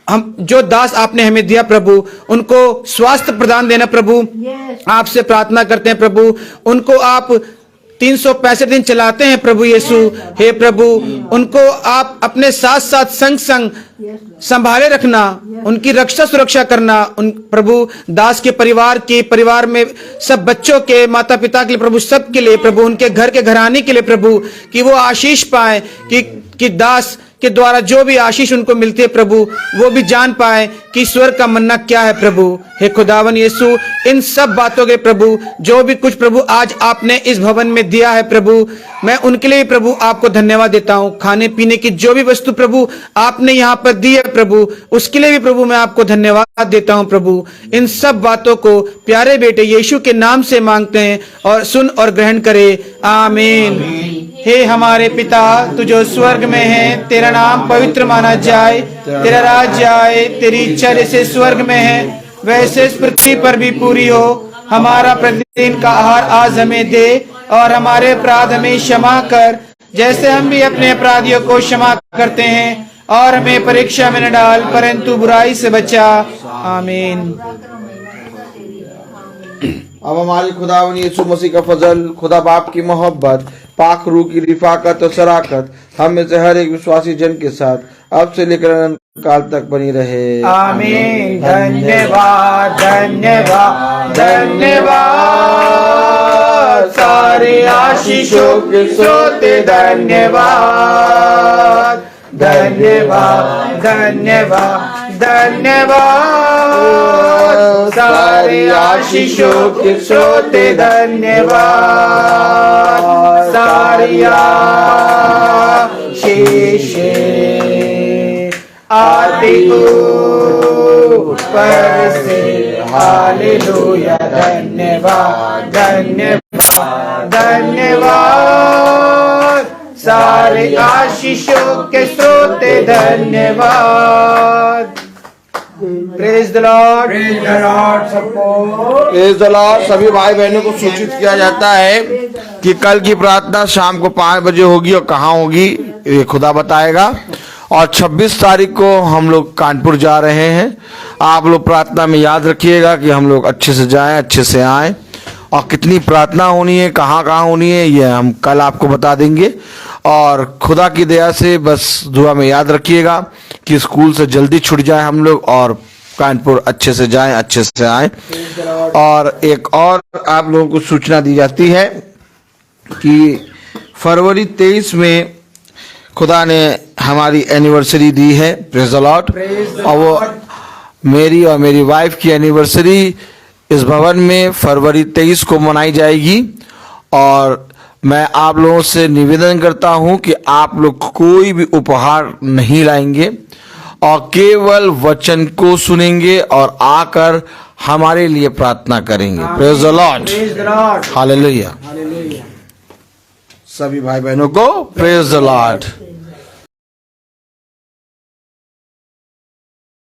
हम जो दास आपने हमें दिया प्रभु, उनको स्वास्थ्य प्रदान देना प्रभु। आपसे प्रार्थना करते हैं प्रभु, उनको आप 365 दिन चलाते हैं प्रभु यीशु। हे प्रभु, उनको आप अपने साथ साथ संग संग संभाले रखना, उनकी रक्षा सुरक्षा करना। उन प्रभु दास के परिवार में सब बच्चों के, माता पिता के लिए प्रभु, सब के लिए प्रभु, उनके घर के घराने के लिए प्रभु, कि वो आशीष पाए, कि दास के द्वारा जो भी आशीष उनको मिलती है प्रभु, वो भी जान पाए कि ईश्वर का मन्ना क्या है प्रभु। हे खुदावन यीशु, इन सब बातों के प्रभु, जो भी कुछ प्रभु आज आपने इस भवन में दिया है प्रभु, मैं उनके लिए प्रभु आपको धन्यवाद देता हूँ। खाने पीने की जो भी वस्तु प्रभु आपने यहाँ पर दी है प्रभु, उसके लिए भी प्रभु मैं आपको धन्यवाद देता हूँ प्रभु। इन सब बातों को प्यारे बेटे यीशु के नाम से मांगते हैं और सुन और ग्रहण करे, आमीन। हे हमारे पिता, तू जो स्वर्ग में है, तेरा नाम पवित्र माना जाए, तेरा राज्य आए, तेरी इच्छा जैसे स्वर्ग में है वैसे इस पृथ्वी पर भी पूरी हो। हमारा प्रतिदिन का आहार आज हमें दे, और हमारे अपराध हमें क्षमा कर, जैसे हम भी अपने अपराधियों को क्षमा करते हैं, और हमें परीक्षा में न डाल, परंतु बुराई से बचा, आमीन। अब हमारे खुदावन यीशु मसीह का फजल, खुदा बाप की मोहब्बत, पाक रूह की रिफाकत और शराकत हम में से हर एक विश्वासी जन के साथ अब से लेकर अनंत काल तक बनी रहे, आमीन। धन्यवाद धन्यवाद धन्यवाद, सारे आशीषों के सोते धन्यवाद धन्यवाद धन्यवाद धन्यवाद, सारे आशीषों के सोते धन्यवाद, सारी आशीष आदि ऊपर से, हालेलुया। धन्यवाद धन्यवाद धन्यवाद, सारे आशीषों के स्रोते धन्यवाद। Praise the Lord, praise the Lord सबको, प्रेज द लॉर्ड। सभी भाई बहनों को सूचित किया जाता है कि कल की प्रार्थना शाम को 5 बजे होगी, और कहाँ होगी ये खुदा बताएगा। और 26 तारीख को हम लोग कानपुर जा रहे हैं। आप लोग प्रार्थना में याद रखिएगा कि हम लोग अच्छे से जाएं, अच्छे से आएं, और कितनी प्रार्थना होनी है, कहाँ कहाँ होनी है, ये हम कल आपको बता देंगे। और खुदा की दया से बस दुआ में याद रखिएगा कि स्कूल से जल्दी छूट जाए हम लोग, और कानपुर अच्छे से जाएं, अच्छे से आएं। और एक और आप लोगों को सूचना दी जाती है कि फरवरी 23 में खुदा ने हमारी एनिवर्सरी दी है, प्रेज द लॉर्ड। और वो मेरी और मेरी वाइफ की एनिवर्सरी इस भवन में फरवरी 23 को मनाई जाएगी। और मैं आप लोगों से निवेदन करता हूं कि आप लोग कोई भी उपहार नहीं लाएंगे, और केवल वचन को सुनेंगे और आकर हमारे लिए प्रार्थना करेंगे। Praise the lord, hallelujah. सभी भाई बहनों को प्रेज द लॉर्ड।